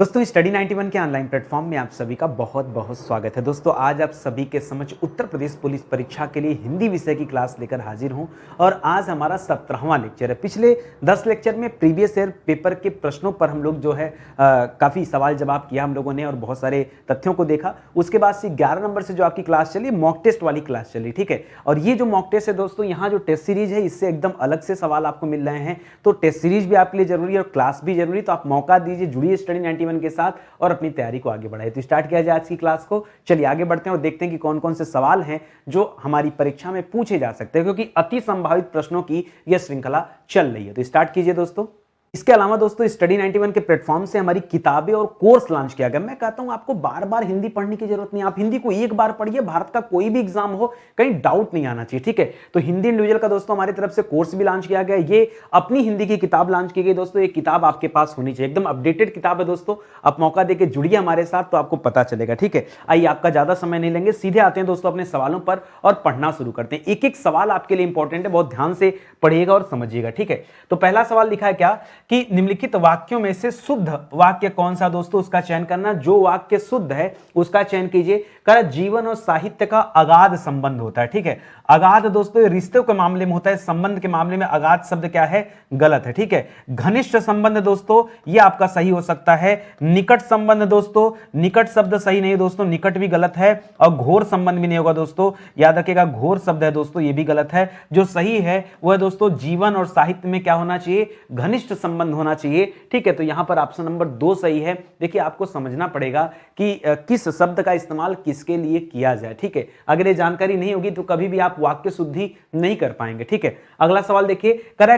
दोस्तों स्टडी 91 के online platform में आप सभी का बहुत बहुत स्वागत है। दोस्तों आज आप सभी के समक्ष उत्तर प्रदेश पुलिस परीक्षा के लिए हिंदी विषय की क्लास लेकर हाजिर हूं और आज हमारा 17वां लेक्चर है। पिछले 10 लेक्चर में प्रीवियस ईयर पेपर के प्रश्नों पर हम लोग जो है काफ़ी सवाल जवाब किया हम लोगों ने और बहुत सारे तथ्यों को देखा। उसके बाद से 11 नंबर से जो आपकी क्लास चली मॉक टेस्ट वाली क्लास चली, ठीक है। और ये जो मॉक टेस्ट है दोस्तों, यहाँ जो टेस्ट सीरीज है इससे एकदम अलग से सवाल आपको मिल रहे हैं। तो टेस्ट सीरीज भी आपके लिए जरूरी है और क्लास भी जरूरी, तो आप मौका दीजिए, जुड़िए स्टडी 91 के साथ और अपनी तैयारी को आगे बढ़ाइए। तो स्टार्ट किया जाए आज की क्लास को। चलिए आगे बढ़ते हैं और देखते हैं कि कौन कौन से सवाल हैं जो हमारी परीक्षा में पूछे जा सकते हैं, क्योंकि अति संभावित प्रश्नों की यह श्रृंखला चल रही है। तो स्टार्ट कीजिए दोस्तों। इसके अलावा दोस्तों स्टडी 91 के प्लेटफॉर्म से हमारी किताबें और कोर्स लॉन्च किया गया। मैं कहता हूं आपको बार बार हिंदी पढ़ने की जरूरत नहीं, आप हिंदी को एक बार पढ़िए, भारत का कोई भी एग्जाम हो कहीं डाउट नहीं आना चाहिए, ठीक है। तो हिंदी इंडिविजुअल का दोस्तों हमारी तरफ से कोर्स भी लॉन्च किया गया। ये अपनी हिंदी की किताब लॉन्च की गई दोस्तों। ये किताब आपके पास होनी चाहिए, एकदम अपडेटेड किताब है दोस्तों। आप मौका देकर जुड़िए हमारे साथ तो आपको पता चलेगा, ठीक है। आइए आपका ज्यादा समय नहीं लेंगे, सीधे आते हैं दोस्तों अपने सवालों पर और पढ़ना शुरू करते हैं। एक एक सवाल आपके लिए इंपॉर्टेंट है, बहुत ध्यान से पढ़िएगा और समझिएगा, ठीक है। तो पहला सवाल लिखा है क्या कि निम्नलिखित वाक्यों में से शुद्ध वाक्य कौन सा दोस्तों, उसका चयन करना। जो वाक्य शुद्ध है उसका चयन कीजिए। कर जीवन और साहित्य का अगाध संबंध होता है, ठीक है। अगाध दोस्तों रिश्ते के मामले में होता है, संबंध के मामले में अगाध शब्द क्या है, गलत है, ठीक है। घनिष्ठ संबंध दोस्तों ये आपका सही हो सकता है। निकट संबंध दोस्तों, निकट शब्द सही नहीं दोस्तों, निकट भी गलत है। और घोर संबंध भी नहीं होगा दोस्तों, याद रखिएगा घोर शब्द है दोस्तों, ये भी गलत है। जो सही है वह दोस्तों जीवन और साहित्य में क्या होना चाहिए, घनिष्ठ संबंध होना चाहिए, ठीक है। तो यहां पर ऑप्शन नंबर 2 सही है। देखिए आपको समझना पड़ेगा कि किस शब्द का इस्तेमाल किसके लिए किया जाए, ठीक है। अगर ये जानकारी नहीं होगी तो कभी भी आप वाक्य शुद्धि नहीं कर पाएंगे, ठीक है। अगला सवाल देखिए, करा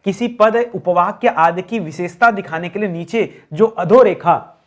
किसी पद उपवाक्य आदि की विशेषता दिखाने के लिए नीचे जो अधोरेखा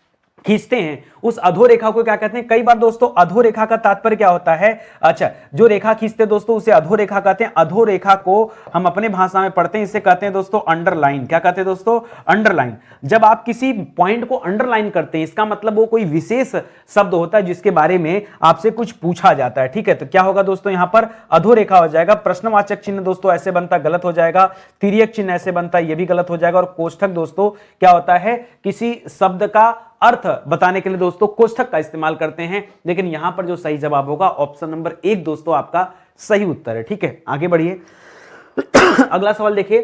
खींचते हैं उस अधोरेखा को क्या कहते हैं। कई बार दोस्तों अधोरेखा का तात्पर्य क्या होता है, अच्छा जो रेखा खींचते हैं दोस्तों उसे अधोरेखा कहते हैं। अधोरेखा को हम अपने भाषा में पढ़ते हैं, इसे कहते हैं दोस्तों अंडरलाइन। क्या कहते हैं दोस्तों, अंडरलाइन। जब आप किसी पॉइंट को अंडरलाइन करते हैं इसका मतलब वो कोई विशेष शब्द होता है जिसके बारे में आपसे कुछ पूछा जाता है, ठीक है। तो क्या होगा दोस्तों, यहां पर अधोरेखा हो जाएगा। प्रश्नवाचक चिन्ह दोस्तों ऐसे बनता, गलत हो जाएगा। तिर्यक चिन्ह ऐसे बनता, यह भी गलत हो जाएगा। और कोष्ठक दोस्तों क्या होता है, किसी शब्द का अर्थ बताने के लिए दोस्तों कोष्ठक का इस्तेमाल करते हैं। लेकिन यहां पर जो सही जवाब होगा ऑप्शन नंबर 1 दोस्तों आपका सही उत्तर है, ठीक है। आगे बढ़िए। अगला सवाल देखिए,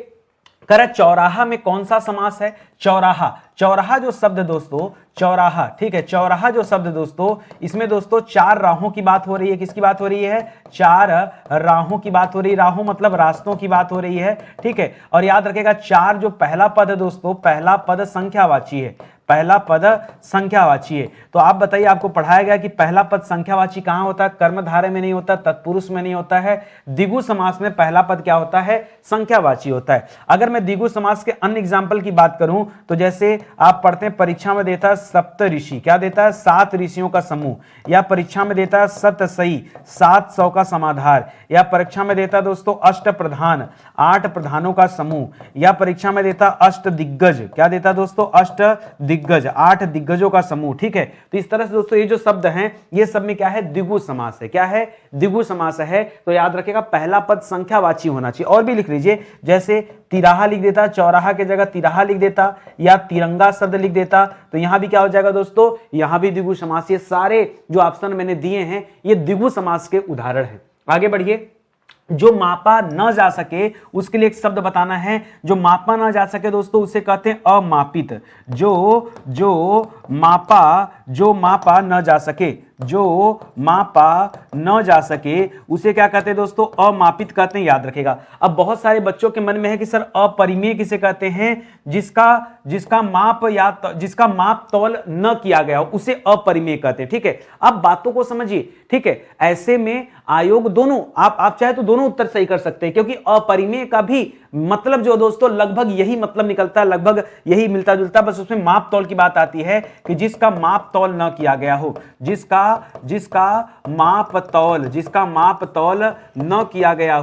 करा चौराहा में कौन सा समास है। चौराहा, चौराहा जो शब्द दोस्तों, चौराहा, ठीक है। चौराहा जो शब्द दोस्तों, इसमें दोस्तों 4 राहों की बात हो रही है। किसकी बात हो रही है, 4 राहों की बात हो रही है। राहों मतलब रास्तों की बात हो रही है, ठीक है। और याद रखेगा 4 जो पहला पद है दोस्तों, पहला पद संख्यावाची है, पहला पद संख्यावाची है। तो आप बताइए, आपको पढ़ाया गया कि पहला पद संख्यावाची कहां होता है, कर्मधारय में नहीं होता, तत्पुरुष में नहीं होता है। द्विगु समास में पहला पद क्या होता है, संख्यावाची होता है। अगर मैं द्विगु समास के अन्य एग्जाम्पल की बात करूं तो जैसे आप पढ़ते हैं परीक्षा में देता है सप्त ऋषि, क्या देता है, 7 ऋषियों का समूह। या परीक्षा में देता है सतसई, 700 का समाधार। या परीक्षा में देता है दोस्तों अष्ट प्रधान, 8 प्रधानों का समूह। या परीक्षा में देता अष्ट दिग्गज, क्या देता दोस्तों, अष्ट दिग्गज, 8 दिग्गजों का समूह, ठीक है। तो इस तरह से दोस्तों ये जो शब्द हैं ये सब में क्या है, द्विगु समास है। क्या है, द्विगु समास है। तो याद रखिएगा पहला पद संख्यावाची होना चाहिए। और भी लिख लीजिए, जैसे तिराहा लिख देता, चौराहा के जगह तिराहा लिख देता, या तिरंगा शब्द लिख देता, तो यहां भी क्या हो जाएगा दोस्तों, यहां भी द्विगु समास। ये सारे जो ऑप्शन मैंने दिए हैं ये द्विगु समास के उदाहरण हैं। आगे बढ़िए। जो मापा न जा सके उसके लिए एक शब्द बताना है। जो मापा ना जा सके दोस्तों उसे कहते हैं अमापित। जो मापा न जा सके, जो मापा न जा सके उसे क्या कहते हैं दोस्तों, अमापित कहते हैं, याद रखेगा। अब बहुत सारे बच्चों के मन में है कि सर अपरिमेय किसे कहते हैं, जिसका माप तौल न किया गया उसे अपरिमेय कहते हैं, ठीक है। अब बातों को समझिए, ठीक है। ऐसे में आयोग दोनों, आप चाहे तो दोनों उत्तर सही कर सकते हैं, क्योंकि अपरिमेय का भी मतलब जो दोस्तों लगभग यही मतलब निकलता है, लगभग यही मिलता जुलता, बस उसमें माप तौल की बात आती है कि जिसका माप तौल न किया गया हो, जिसका माप तौल न किया गया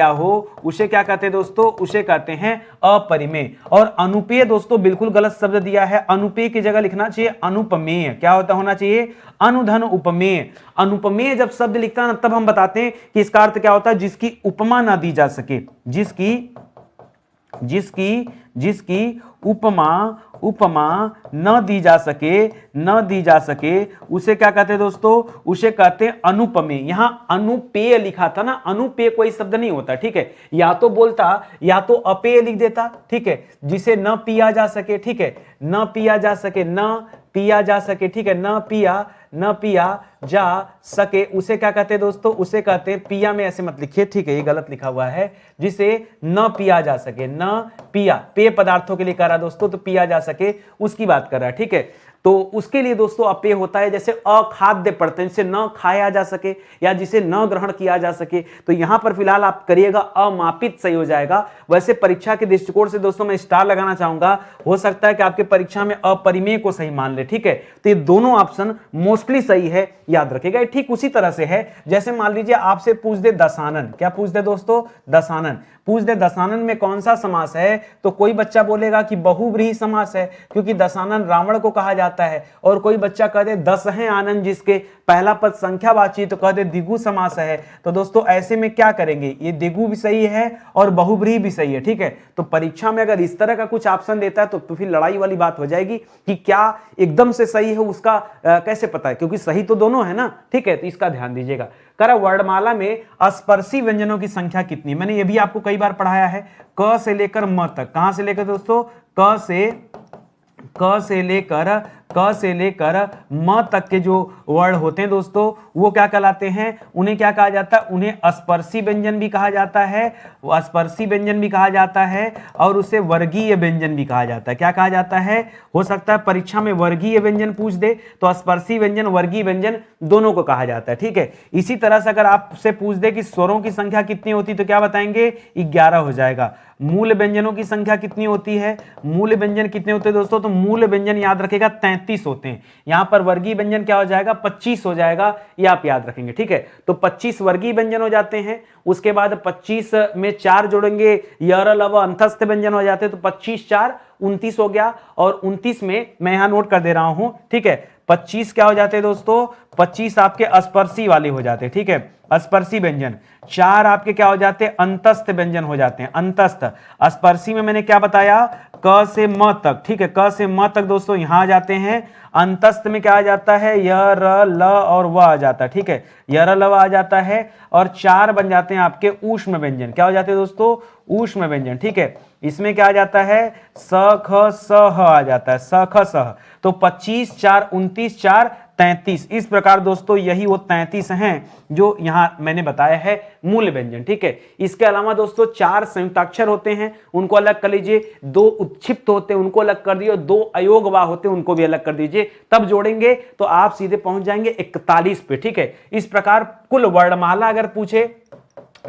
हो उसे क्या कहते हैं दोस्तों, उसे कहते हैं अपरिमेय। और अनुपेय दोस्तों बिल्कुल गलत शब्द दिया है, अनुपेय की जगह लिखना चाहिए अनुपमेय। क्या होना चाहिए, अनुधन उपमेय। अनुपमेय जब शब्द लिखता है ना तब हम बताते हैं कि इसका अर्थ क्या होता है, जिसकी उपमा ना दी जा सके, जिसकी जिसकी उपमा न दी जा सके उसे क्या कहते हैं दोस्तों, उसे कहते हैं अनुपमेय। यहां अनुपेय लिखा था ना, अनुपेय कोई शब्द नहीं होता, ठीक है, या तो बोलता या तो अपेय लिख देता, ठीक है, जिसे न पिया जा सके, ठीक है, न पिया जा सके, ठीक है, न पिया जा सके उसे क्या कहते हैं दोस्तों, उसे कहते हैं, पिया में ऐसे मत लिखिए, ठीक है, ये गलत लिखा हुआ है, जिसे न पिया जा सके, न पिया, पेय पदार्थों के लिए कह रहा दोस्तों, तो पिया जा सके उसकी बात कर रहा है, ठीक है। तो उसके लिए दोस्तों अपेय होता है, जैसे अखाद्य पढ़ते हैं, जिसे न खाया जा सके या जिसे न ग्रहण किया जा सके। तो यहां पर फिलहाल आप करिएगा अमापित, सही हो जाएगा। वैसे परीक्षा के दृष्टिकोण से दोस्तों मैं स्टार लगाना चाहूंगा, हो सकता है कि आपके परीक्षा में अपरिमेय को सही मान ले, ठीक है। तो ये दोनों ऑप्शन मोस्टली सही है, याद रखिएगा। ठीक उसी तरह से है, जैसे मान लीजिए आपसे पूछ दे दशानन, क्या पूछ दे दोस्तों, दशानन पूछ दे, दशानन में कौन सा समास है, तो कोई बच्चा बोलेगा कि बहुव्रीहि समास है, क्योंकि दशानन रावण को कहा जाता है। और कोई बच्चा कह दे 10 हैं आनंद जिसके, पहला पद संख्यावाची, तो कह दे द्विगु समास है। तो दोस्तों ऐसे में क्या करेंगे, ये द्विगु भी सही है और बहुव्रीहि भी सही है, ठीक है। तो परीक्षा में अगर इस तरह का कुछ ऑप्शन देता है तो फिर लड़ाई वाली बात हो जाएगी कि क्या एकदम से सही है, उसका कैसे पता है, क्योंकि सही तो दोनों है ना, ठीक है। तो इसका ध्यान दीजिएगा। कह रहा वर्णमाला में स्पर्शी व्यंजनों की संख्या कितनी, मैंने ये भी आपको कई बार पढ़ाया है, क से लेकर म तक। कहां से लेकर दोस्तों, क से लेकर म तक के जो वर्ण होते हैं दोस्तों, वो क्या कहलाते हैं, उन्हें क्या कहा जाता है, उन्हें स्पर्शी व्यंजन भी कहा जाता है, स्पर्शी व्यंजन भी कहा जाता है, और उसे वर्गीय व्यंजन भी कहा जाता है। क्या कहा जाता है, हो सकता है परीक्षा में वर्गीय व्यंजन पूछ दे, तो स्पर्शी व्यंजन वर्गीय व्यंजन दोनों को कहा जाता है, ठीक है। इसी तरह से अगर आपसे पूछ दे कि स्वरों की संख्या कितनी होती, तो क्या बताएंगे, 11 हो जाएगा। मूल व्यंजनों की संख्या कितनी होती है, मूल व्यंजन कितने होते हैं दोस्तों, तो मूल व्यंजन याद रखेगा 33 होते हैं। यहां पर वर्गीय व्यंजन क्या हो जाएगा, 25 हो जाएगा, ये आप याद रखेंगे, ठीक है। तो 25 वर्गीय व्यंजन हो जाते हैं। उसके बाद 25 में 4 जोड़ेंगे, यर लव अंतस्थ व्यंजन हो जाते हैं, तो 25 4 29 हो गया। और 29 में मैं यहां नोट कर दे रहा हूं, ठीक है, 25 क्या हो जाते हैं दोस्तों, 25 आपके स्पर्शी वाले हो जाते हैं, ठीक है, स्पर्शी व्यंजन। 4 आपके क्या हो जाते हैं, अंतस्थ व्यंजन हो जाते हैं, अंतस्थ। स्पर्शी में मैंने क्या बताया, क से म तक, ठीक है, क से म तक दोस्तों यहां आ जाते हैं। अंतस्थ में क्या आ जाता है, य र ल और व आ जाता है, ठीक है, य र ल व आ जाता है। और 4 बन जाते हैं आपके ऊष्म व्यंजन, क्या हो जाते हैं दोस्तों, ऊष्म व्यंजन, ठीक है। इसमें क्या आ जाता है, स ख स ह आ जाता है, स ख स ह। तो 25 4 29 4 33, इस प्रकार दोस्तों यही वो 33 हैं जो यहां मैंने बताया है मूल व्यंजन, ठीक है। इसके अलावा दोस्तों 4 संयुक्ताक्षर होते हैं, उनको अलग कर लीजिए। 2 उत्क्षिप्त होते हैं, उनको अलग कर दिए। 2 अयोगवा होते हैं, उनको भी अलग कर दीजिए। तब जोड़ेंगे तो आप सीधे पहुंच जाएंगे 41 पे, ठीक है। इस प्रकार कुल वर्णमाला अगर पूछे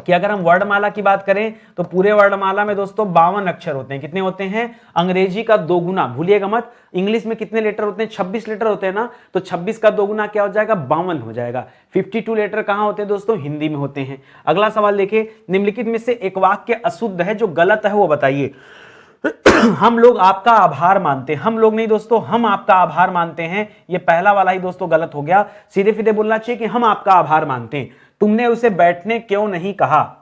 कि अगर हम वर्णमाला की बात करें तो पूरे वर्णमाला में दोस्तों 52 अक्षर होते हैं। कितने होते हैं, अंग्रेजी का 2 गुना, भूलिएगा मत। इंग्लिश में कितने लेटर होते हैं, 26 लेटर होते हैं ना, तो 26 का 2 गुना क्या हो जाएगा, 52 हो जाएगा। 52 लेटर कहां होते हैं दोस्तों, हिंदी में होते हैं। अगला सवाल देखिए, निम्नलिखित में से एक वाक्य अशुद्ध है, जो गलत है वो बताइए। हम लोग आपका आभार मानते हैं, हम लोग नहीं दोस्तों, हम आपका आभार मानते हैं, ये पहला वाला ही दोस्तों गलत हो गया। सीधे सीधे बोलना चाहिए कि हम आपका आभार मानते हैं। तुमने उसे बैठने क्यों नहीं कहा,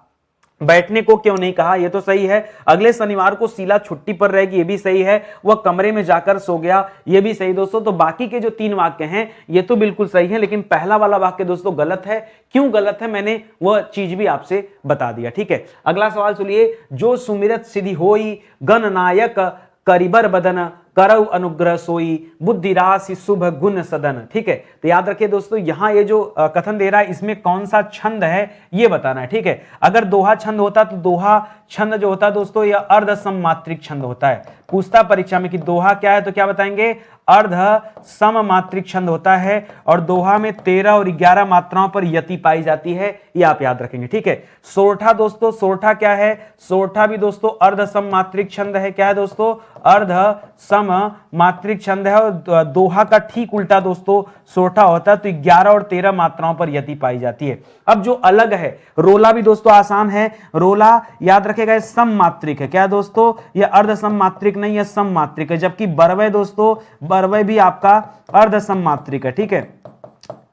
बैठने को क्यों नहीं कहा, ये तो सही है। अगले शनिवार को शीला छुट्टी पर रहेगी, ये भी सही है। वह कमरे में जाकर सो गया, ये भी सही दोस्तों। तो बाकी के जो 3 वाक्य हैं ये तो बिल्कुल सही है, लेकिन पहला वाला वाक्य दोस्तों गलत है। क्यों गलत है, मैंने वह चीज भी आपसे बता दिया, ठीक है। अगला सवाल सुनिए, जो सुमिरत सिद्धि होई गणनायक करिबर बदन करौ अनुग्रह सोई बुद्धि राशि शुभ गुण सदन, ठीक है। तो याद रखिए दोस्तों, यहां ये जो कथन दे रहा है इसमें कौन सा छंद है ये बताना है, ठीक है। अगर दोहा छंद होता तो दोहा छंद जो होता दोस्तों यह अर्ध सममात्रिक छंद होता है। पूछता परीक्षा में कि दोहा क्या है, तो क्या बताएंगे, अर्ध सममात्रिक छंद होता है। और दोहा में 13 और 11 मात्राओं पर यति पाई जाती है, ये आप याद रखेंगे, ठीक है। सोरठा दोस्तों, सोरठा क्या है, सोरठा भी दोस्तों अर्ध सममात्रिक छंद है। क्या है दोस्तों, अर्ध सममात्रिक छंद है। और दोहा का ठीक उल्टा दोस्तों सोरठा होता है। तो 11 और 13 मात्राओं पर यति पाई जाती है। अब जो अलग है, रोला भी दोस्तों आसान है। रोला याद रखेगा सममात्रिक है। क्या है दोस्तों, ये अर्ध सममात्रिक नहीं है, सममात्रिक है। जबकि बरवे दोस्तों, बरवे भी आपका अर्ध सममात्रिक है, ठीक है।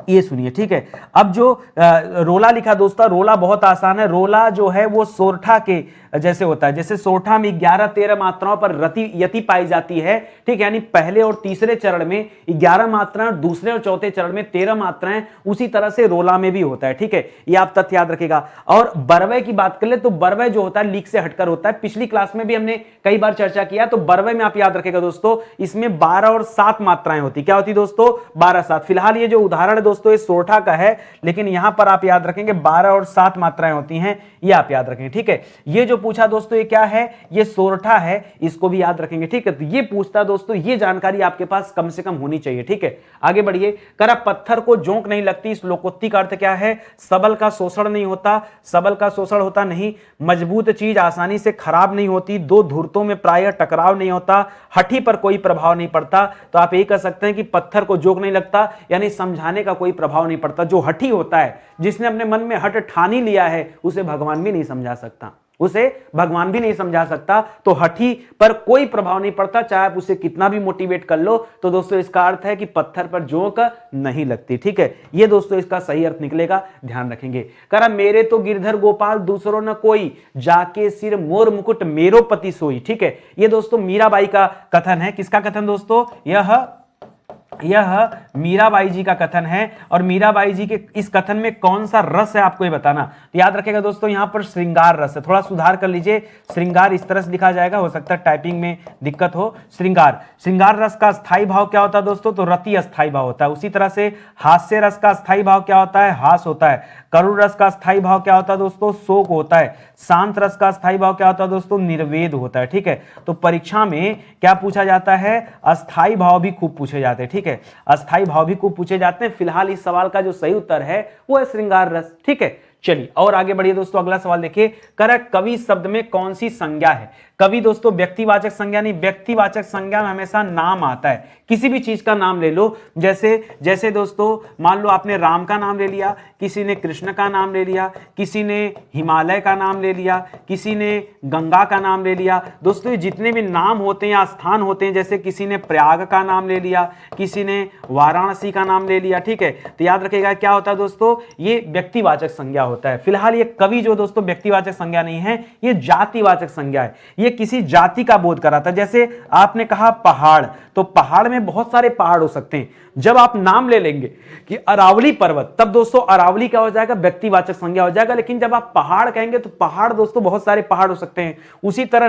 ये सुनिए, ठीक है। अब जो रोला लिखा दोस्तों, रोला बहुत आसान है। रोला जो है वो सोरठा के जैसे होता है, जैसे सोरठा में 11-13 मात्राओं पर रति यति पाई जाती है, ठीक है। यानी पहले और तीसरे चरण में 11 मात्राएं, दूसरे और चौथे चरण में 13 मात्राएं, उसी तरह से रोला में भी होता है, ठीक है। ये आप तथ्य याद रखिएगा। और बरवय की बात कर ले तो बरवय जो होता है लीक से हटकर होता है। पिछली क्लास में भी हमने कई बार चर्चा किया, तो बरवय में आप याद रखिएगा दोस्तों, इसमें 12 और 7 मात्राएं होती। क्या होती दोस्तों? 12-7। फिलहाल ये जो उदाहरण है दोस्तों ये सोरठा का है, लेकिन यहां पर आप याद रखेंगे 12 और 7 मात्राएं होती हैं, ये आप याद रखेंगे, ठीक है। ये जो पूछा दोस्तों ये क्या है? ये सोरठा है, इसको भी याद रखेंगे, ठीक है। तो ये पूछता दोस्तों, ये जानकारी आपके पास कम से कम होनी चाहिए, ठीक है। आगे बढ़िए। करा पत्थर को जोंक नहीं लगती, इस लोकोक्ति का अर्थ क्या है? सबल का शोषण नहीं होता, सबल का शोषण होता नहीं। मजबूत चीज आसानी से खराब नहीं होती, दो धुरतों में प्रायः टकराव नहीं होता, हठी पर कोई प्रभाव नहीं पड़ता। तो आप यही कह सकते हैं कि पत्थर को जोंक नहीं लगता, यानी समझाने का कोई प्रभाव नहीं पड़ता। जो हठी होता है, जिसने अपने मन में हठ ठान ही लिया है, उसे भगवान भी नहीं समझा सकता, उसे भगवान भी नहीं समझा सकता। तो हठी पर कोई प्रभाव नहीं पड़ता, चाहे आप उसे कितना भी मोटिवेट कर लो। तो दोस्तों इसका अर्थ है कि पत्थर पर जोंक नहीं लगती, ठीक है। ये दोस्तों इसका सही अर्थ निकलेगा, ध्यान रखेंगे। करा मेरे तो गिरधर गोपाल दूसरों न कोई, जाके सिर मोर मुकुट मेरो पति सोई, ठीक है। ये दोस्तों मीराबाई का कथन है। किसका कथन दोस्तों? यह मीराबाई जी का कथन है। और मीराबाई जी के इस कथन में कौन सा रस है आपको ये बताना। तो याद रखिएगा दोस्तों, यहां पर श्रृंगार रस है। थोड़ा सुधार कर लीजिए, श्रृंगार इस तरह से लिखा जाएगा, हो सकता है टाइपिंग में दिक्कत हो। श्रृंगार रस का स्थायी भाव क्या होता है दोस्तों? तो रति अस्थायी भाव होता है। उसी तरह से हास्य रस का स्थायी भाव क्या होता है? हास होता है। करुण रस का स्थायी भाव क्या होता है दोस्तों? शोक होता है। शांत रस का स्थायी भाव क्या होता है दोस्तों? निर्वेद होता है, ठीक है। तो परीक्षा में क्या पूछा जाता है? अस्थायी भाव भी खूब पूछे जाते हैं, ठीक है। अस्थायी भाव भी खूब पूछे जाते हैं। फिलहाल इस सवाल का जो सही उत्तर है वो है श्रृंगार रस, ठीक है। चलिए और आगे बढ़िए दोस्तों, अगला सवाल देखिए। कर कवि शब्द में कौन सी संज्ञा है? कवि दोस्तों व्यक्तिवाचक संज्ञा नहीं, व्यक्तिवाचक संज्ञा में हमेशा नाम आता है। किसी भी चीज का नाम ले लो, जैसे दोस्तों मान लो आपने राम का नाम ले लिया, किसी ने कृष्ण का नाम ले लिया, किसी ने हिमालय का नाम ले लिया, किसी ने गंगा का नाम ले लिया। दोस्तों ये जितने भी नाम होते हैं या स्थान होते हैं, जैसे किसी ने प्रयाग का नाम ले लिया, किसी ने वाराणसी का नाम ले लिया, ठीक है। तो याद रखिएगा क्या होता है दोस्तों? ये व्यक्तिवाचक संज्ञा होता है। फिलहाल ये कवि जो दोस्तों व्यक्तिवाचक संज्ञा नहीं है, ये जातिवाचक संज्ञा है। ये किसी जाति का बोध कराता है। जैसे आपने कहा पहाड़, तो पहाड़ में बहुत सारे पहाड़ हो सकते हैं। जब आप नाम ले लेंगे कि अरावली पर्वत, तब दोस्तों अरावली क्या हो जाएगा? व्यक्तिवाचक संज्ञा हो जाएगा। लेकिन जब आप पहाड़ कहेंगे तो पहाड़ दोस्तों बहुत सारे पहाड़ हो सकते हैं। उसी तरह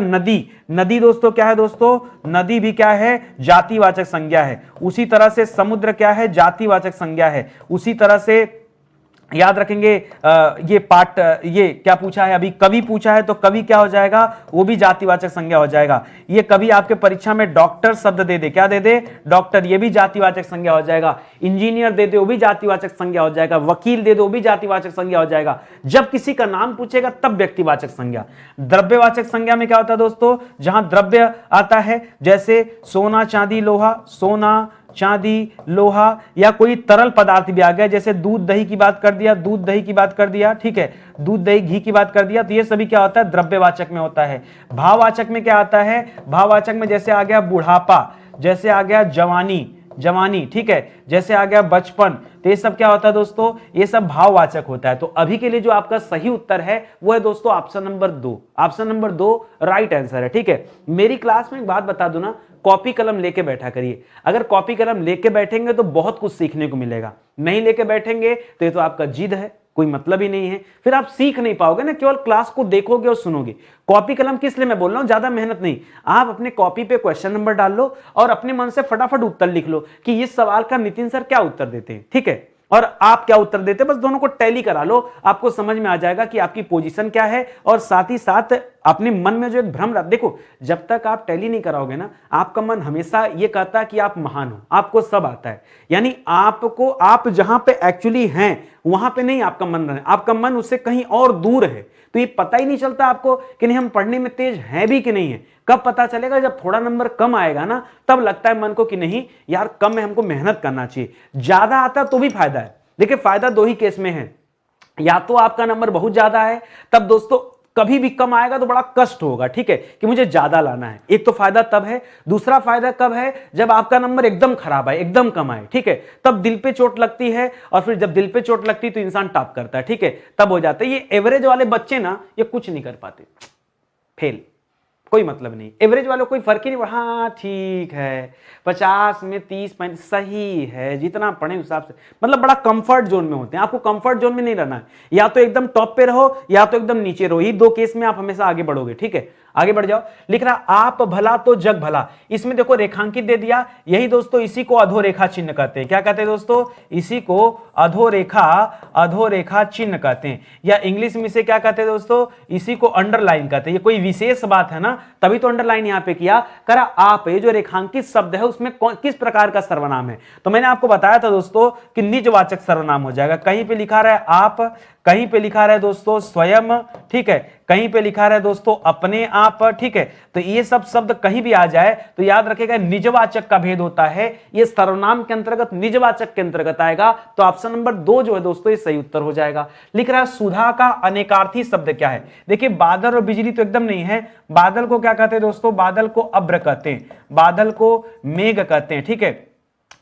नदी दोस्तों क्या है दोस्तों? नदी भी क्या है? जातिवाचक संज्ञा है। उसी तरह से समुद्र क्या है? जातिवाचक संज्ञा है। उसी तरह से याद रखेंगे ये क्या पूछा है अभी? कवि पूछा है, तो कवि क्या हो जाएगा? वो भी जातिवाचक संज्ञा हो जाएगा। ये कवि आपके परीक्षा में डॉक्टर शब्द दे दे, क्या दे दे? डॉक्टर, ये भी जातिवाचक संज्ञा हो जाएगा। इंजीनियर दे दे, वो भी जातिवाचक संज्ञा हो जाएगा। वकील दे दो, वो भी जातिवाचक संज्ञा हो जाएगा। जब किसी का नाम पूछेगा तब व्यक्तिवाचक संज्ञा। द्रव्यवाचक संज्ञा में क्या होता है दोस्तों? जहां द्रव्य आता है, जैसे सोना चांदी लोहा, सोना चांदी लोहा, या कोई तरल पदार्थ भी आ गया, जैसे दूध दही की बात कर दिया, दूध दही की बात कर दिया, ठीक है, दूध दही घी की बात कर दिया। तो ये सभी क्या होता है? द्रव्यवाचक में होता है। भाववाचक में क्या आता है? भाववाचक में जैसे आ गया बुढ़ापा, जैसे आ गया जवानी, ठीक है, जैसे आ गया बचपन। तो ये सब क्या होता है दोस्तों? ये सब भाववाचक होता है। तो अभी के लिए जो आपका सही उत्तर है वो है दोस्तों option number 2। Option number 2 right answer है, ठीक है। मेरी क्लास में एक बात बता दूं ना, कॉपी कलम लेके बैठा करिए। अगर कॉपी कलम लेके बैठेंगे तो बहुत कुछ सीखने को मिलेगा। नहीं लेके बैठेंगे तो ये तो आपका जिद है, कोई मतलब ही नहीं है, फिर आप सीख नहीं पाओगे ना, केवल क्लास को देखोगे और सुनोगे। कॉपी कलम किस लिए मैं बोल रहा हूं? ज्यादा मेहनत नहीं, आप अपने कॉपी पे क्वेश्चन नंबर डाल लो और अपने मन से फटाफट उत्तर लिख लो कि इस सवाल का नितिन सर क्या उत्तर देते हैं, ठीक है, और आप क्या उत्तर देते हैं। बस दोनों को टैली करा लो, आपको समझ में आ जाएगा कि आपकी पोजीशन क्या है। और साथ ही साथ अपने मन में जो एक भ्रम रहा, देखो जब तक आप टैली नहीं कराओगे ना, आपका मन हमेशा ये कहता है कि आप महान हो, आपको सब आता है। यानी आपको, आप जहां पे एक्चुअली हैं वहां पे नहीं आपका मन रहे, आपका मन उससे कहीं और दूर है। तो ये पता ही नहीं चलता आपको कि नहीं हम पढ़ने में तेज हैं भी कि नहीं है। कब पता चलेगा? जब थोड़ा नंबर कम आएगा ना, तब लगता है मन को कि नहीं यार कम है, हमको मेहनत करना चाहिए। ज्यादा आता तो भी फायदा है। देखिए फायदा दो ही केस में है, या तो आपका नंबर बहुत ज्यादा है, तब दोस्तों कभी भी कम आएगा तो बड़ा कष्ट होगा, ठीक है, कि मुझे ज्यादा लाना है। एक तो फायदा तब है, दूसरा फायदा कब है, जब आपका नंबर एकदम खराब आए, एकदम कम आए, ठीक है, तब दिल पे चोट लगती है, और फिर जब दिल पे चोट लगती है तो इंसान टॉप करता है, ठीक है, तब हो जाता है। ये एवरेज वाले बच्चे ना ये कुछ नहीं कर पाते, फेल, कोई मतलब नहीं। एवरेज वालों कोई फर्क ही नहीं, हाँ ठीक है 50 में 30 सही है, जितना पढ़े उस हिसाब से, मतलब बड़ा कंफर्ट जोन में होते हैं। आपको कंफर्ट जोन में नहीं रहना है, या तो एकदम टॉप पे रहो या तो एकदम नीचे रहो, ये दो केस में आप हमेशा आगे बढ़ोगे, ठीक है। आगे बढ़ जाओ, लिख रहा आप भला तो जग भला। इसमें देखो रेखांकित दे दिया, यही दोस्तों इसी को अधोरेखा चिन्ह कहते हैं। क्या कहते हैं दोस्तों, इसी को अधोरेखा चिन्ह कहते हैं, या इंग्लिश में इसे क्या कहते हैं दोस्तों, इसी को अंडरलाइन कहते हैं। ये कोई विशेष बात है ना, तभी तो अंडरलाइन यहां पे किया। करा आप, ये जो रेखांकित शब्द है उसमें किस प्रकार का सर्वनाम है, तो मैंने आपको बताया था दोस्तों कि निजवाचक सर्वनाम हो जाएगा। कहीं पे लिखा रहा है आप, कहीं पे लिखा रहा है दोस्तों स्वयं, ठीक है, कहीं पे लिखा रहा है दोस्तों अपने आप, ठीक है। तो ये सब शब्द कहीं भी आ जाए तो याद रखेगा निजवाचक का भेद होता है, ये सर्वनाम के अंतर्गत निजवाचक के अंतर्गत आएगा। तो ऑप्शन नंबर 2 जो है दोस्तों ये सही उत्तर हो जाएगा। लिख रहा है सुधा का अनेकार्थी शब्द क्या है। देखिए बादल और बिजली तो एकदम नहीं है, बादल को क्या कहते हैं दोस्तों, बादल को अब्र कहते हैं, बादल को मेघ कहते हैं, ठीक है,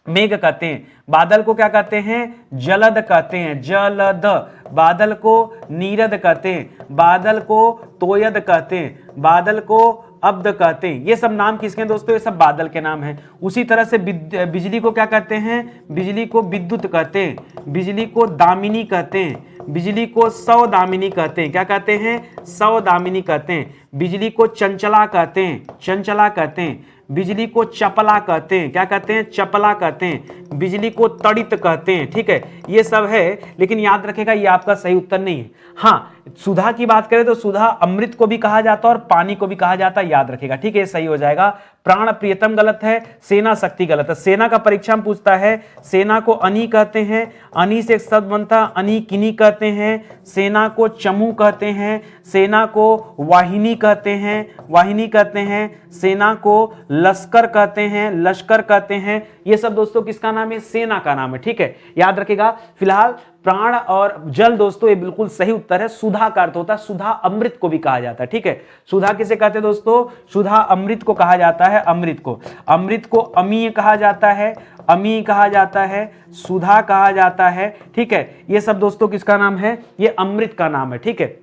मेघ कहते हैं। बादल को क्या कहते हैं, जलद कहते हैं, जलद। बादल को नीरद कहते हैं, बादल को तोयद कहते हैं, बादल को अब्द कहते हैं। ये सब नाम किसके हैं दोस्तों, ये सब बादल के नाम हैं। उसी तरह से बिजली को क्या कहते हैं, बिजली को विद्युत कहते हैं, बिजली को दामिनी कहते हैं, बिजली को सौदामिनी कहते हैं। क्या कहते हैं, सौदामिनी कहते हैं। बिजली को चंचला कहते हैं, चंचला कहते हैं। बिजली को चपला कहते हैं, क्या कहते हैं, चपला कहते हैं। बिजली को तड़ित कहते हैं, ठीक है। ये सब है, लेकिन याद रखेगा ये आपका सही उत्तर नहीं है। हाँ, सुधा की बात करें तो सुधा अमृत को भी कहा जाता है और पानी को भी कहा जाता है, याद रखेगा, ठीक है, ये सही हो जाएगा। प्राण प्रियतम गलत है, सेना शक्ति गलत है। सेना का परीक्षा में पूछता है, सेना को अनी कहते हैं, अनी से एक शब्द बनता है अनी किनी कहते हैं। सेना को चमू कहते हैं, सेना को वाहिनी कहते हैं, वाहिनी कहते हैं। सेना को लश्कर कहते हैं, लश्कर कहते हैं। ये सब दोस्तों किसका नाम है, सेना का नाम है, ठीक है, याद रखेगा। फिलहाल प्राण और जल दोस्तों ये बिल्कुल सही उत्तर है। सुधा का अर्थ होता है, सुधा अमृत को भी कहा जाता है, ठीक है। सुधा किसे कहते हैं दोस्तों, सुधा अमृत को कहा जाता है, अमृत को। अमृत को अमीय कहा जाता है, अमीय कहा जाता है, सुधा कहा जाता है, ठीक है। ये सब दोस्तों किसका नाम है, ये अमृत का नाम है, ठीक है।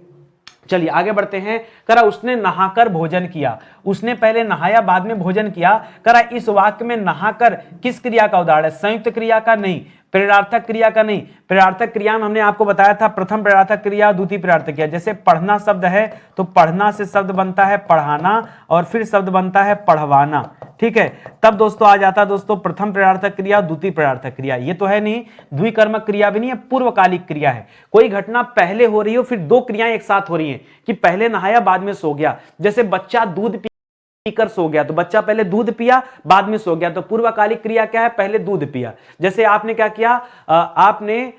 चलिए आगे बढ़ते हैं। करा उसने नहाकर भोजन किया, उसने पहले नहाया बाद में भोजन किया। करा इस वाक्य में नहाकर किस क्रिया का उदाहरण है, संयुक्त क्रिया का नहीं, प्रेरणार्थक क्रिया का नहीं। प्रेरणार्थक क्रिया में हमने आपको बताया था प्रथम प्रेरणार्थक क्रिया, द्वितीय प्रेरणार्थक क्रिया। जैसे पढ़ना शब्द है तो पढ़ना से शब्द बनता है पढ़ाना और फिर शब्द बनता है पढ़वाना, ठीक है। तब दोस्तों आ जाता है दोस्तों प्रथम प्रेरणार्थक क्रिया, द्वितीय प्रेरणार्थक क्रिया। ये तो है नहीं, द्विकर्मक क्रिया भी नहीं है, पूर्वकालिक क्रिया है। कोई घटना पहले हो रही हो फिर दो क्रियाएं एक साथ हो रही हैं, कि पहले नहाया बाद में सो गया। जैसे बच्चा दूध पीकर सो गया, तो बच्चा पहले दूध पिया बाद में सो गया, तो पूर्वकालिक क्रिया क्या है, पहले दूध पिया। जैसे आपने क्या किया, आपने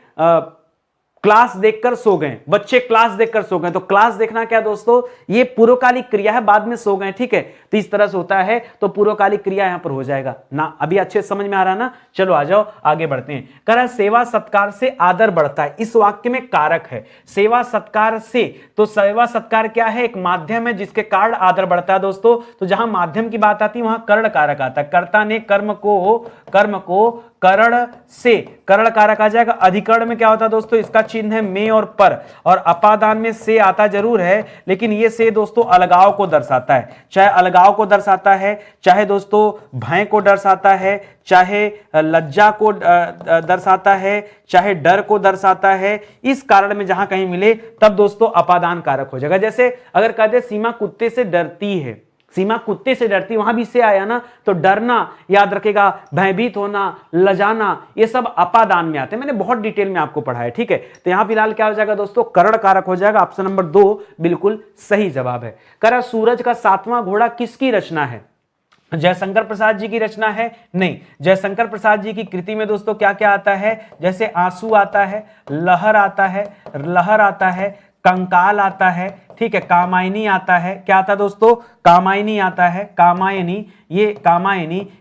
क्लास देखकर सो गए, बच्चे क्लास देखकर सो गए, तो क्लास देखना क्या दोस्तों, ये पूर्वकालिक क्रिया है, बाद में सो गए, ठीक है। तो इस तरह से होता है, तो पूर्वकालिक क्रिया यहां पर हो जाएगा ना। अभी अच्छे समझ में आ रहा है ना। चलो आ जाओ आगे बढ़ते हैं। कह रहा है सेवा सत्कार से आदर बढ़ता है, इस वाक्य में कारक है सेवा सत्कार से। तो सेवा सत्कार क्या है, एक माध्यम है जिसके कारण आदर बढ़ता है दोस्तों। तो जहां माध्यम की बात आती है वहां कर्ण कारक आता है। कर्ता ने कर्म को करण से, करण कारक आ जाएगा। अधिकरण में क्या होता है दोस्तों, इसका चिन्ह है में और पर, और अपादान में से आता जरूर है, लेकिन ये से दोस्तों अलगाव को दर्शाता है। चाहे अलगाव को दर्शाता है, चाहे दोस्तों भय को दर्शाता है, चाहे लज्जा को दर्शाता है, चाहे डर को दर्शाता है। इस कारण में जहां कहीं मिले तब दोस्तों अपादान कारक हो जाएगा। जैसे अगर कह दे सीमा कुत्ते से डरती है, सीमा कुत्ते से डरती, वहां भी से आया ना, तो डरना याद रखेगा, भयभीत होना, लजाना, ये सब अपादान में आते हैं। मैंने बहुत डिटेल में आपको पढ़ाया, ठीक है। तो यहां फिलहाल क्या हो जाएगा दोस्तों, करण कारक हो जाएगा। ऑप्शन नंबर 2 बिल्कुल सही जवाब है। करा सूरज का 7वां घोड़ा किसकी रचना है, जयशंकर प्रसाद जी की रचना है? नहीं, जयशंकर प्रसाद जी की कृति में दोस्तों क्या क्या आता है, जैसे आंसू आता है, लहर आता है, कंकाल आता है, ठीक है, कामायनी आता है, क्या आता है दोस्तों, कामायनी आता है, कामायनी,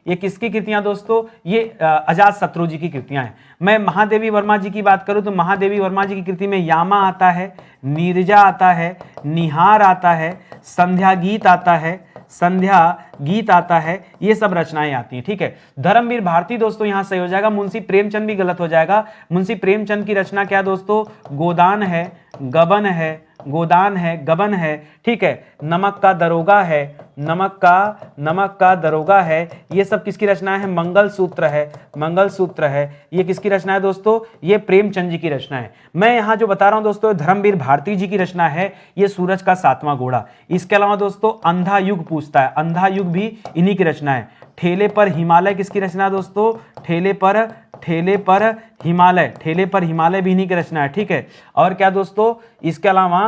ये किसकी कृतियां दोस्तों, ये अजात शत्रु जी की कृतियां हैं। मैं महादेवी वर्मा जी की बात करूं तो महादेवी वर्मा जी की कृति में यामा आता है, नीरजा आता है, निहार आता है, संध्या गीत आता है, संध्या गीत आता है, ये सब रचनाएं आती हैं। ठीक है, धर्मवीर भारती दोस्तों यहां सही हो जाएगा, मुंशी प्रेमचंद भी गलत हो जाएगा। मुंशी प्रेमचंद की रचना क्या दोस्तों, गोदान है, गबन है, गोदान है, गबन है। ठीक है, नमक का दरोगा है, नमक का दरोगा है, ये सब किसकी रचना है, मंगलसूत्र है, मंगलसूत्र है, ये किसकी रचना है दोस्तों, ये प्रेमचंद जी की रचना है। मैं यहां जो बता रहा हूं दोस्तों धर्मवीर भारती जी की रचना है, ये सूरज का सातवां घोड़ा। इसके अलावा दोस्तों अंधा युग पूछता है, अंधा युग भी इन्हीं की रचना है। ठेले पर हिमालय किसकी रचना है दोस्तों, ठेले पर हिमालय भी इन्हीं की रचना है। ठीक है, और क्या दोस्तों, इसके अलावा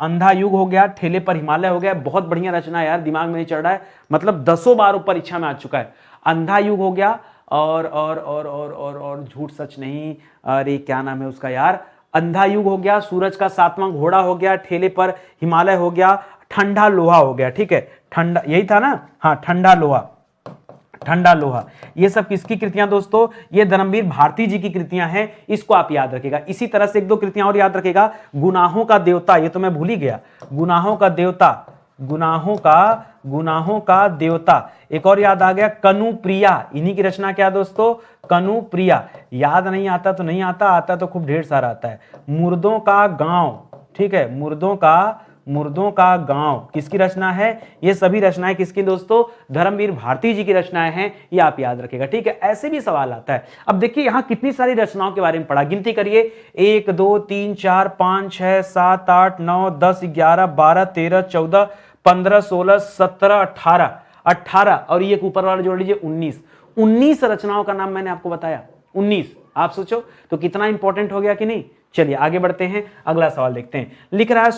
अंधा युग हो गया, ठेले पर हिमालय हो गया, बहुत बढ़िया रचना है यार, दिमाग में नहीं चढ़ रहा है, मतलब 10 बार परीक्षा में आ चुका है। अंधा युग हो गया, और झूठ सच नहीं, अरे क्या नाम है उसका यार, अंधा युग हो गया, सूरज का सातवां घोड़ा हो गया, ठेले पर हिमालय हो गया, ठंडा लोहा हो गया। ठीक है, ठंडा, यही था ना, हाँ, ठंडा लोहा, ये सब किसकी कृतियां दोस्तों, ये धर्मवीर भारती जी की कृतियां हैं, इसको आप याद रखिएगा। इसी तरह से एक दो कृतियां और याद रखिएगा, गुनाहों का देवता, ये तो मैं भूल ही गया, गुनाहों का देवता, एक और याद आ गया, कनुप्रिया, इन्हीं की रचना क्या दोस्तों, कनुप्रिया। याद नहीं आता तो नहीं आता, आता तो खूब ढेर सारा आता है। मुर्दों का गांव, ठीक है, मुर्दों का गांव किसकी रचना है, ये सभी रचनाएं किसकी दोस्तों, धर्मवीर भारती जी की रचनाएं हैं, ये आप याद रखिएगा। ठीक है, ऐसे भी सवाल आता है। अब देखिए यहां कितनी सारी रचनाओं के बारे में पढ़ा, गिनती करिए, 1 2 3 4 5 6 7 8 9 10 11 12 13 14 15 16 17 18 और ये ऊपर वाला जोड़ लीजिए 19 रचनाओं का नाम मैंने आपको बताया, 19। आप सोचो तो कितना इंपॉर्टेंट हो गया कि नहीं। चलिए आगे बढ़ते हैं, अगला सवाल देखते हैं। लिख रहा है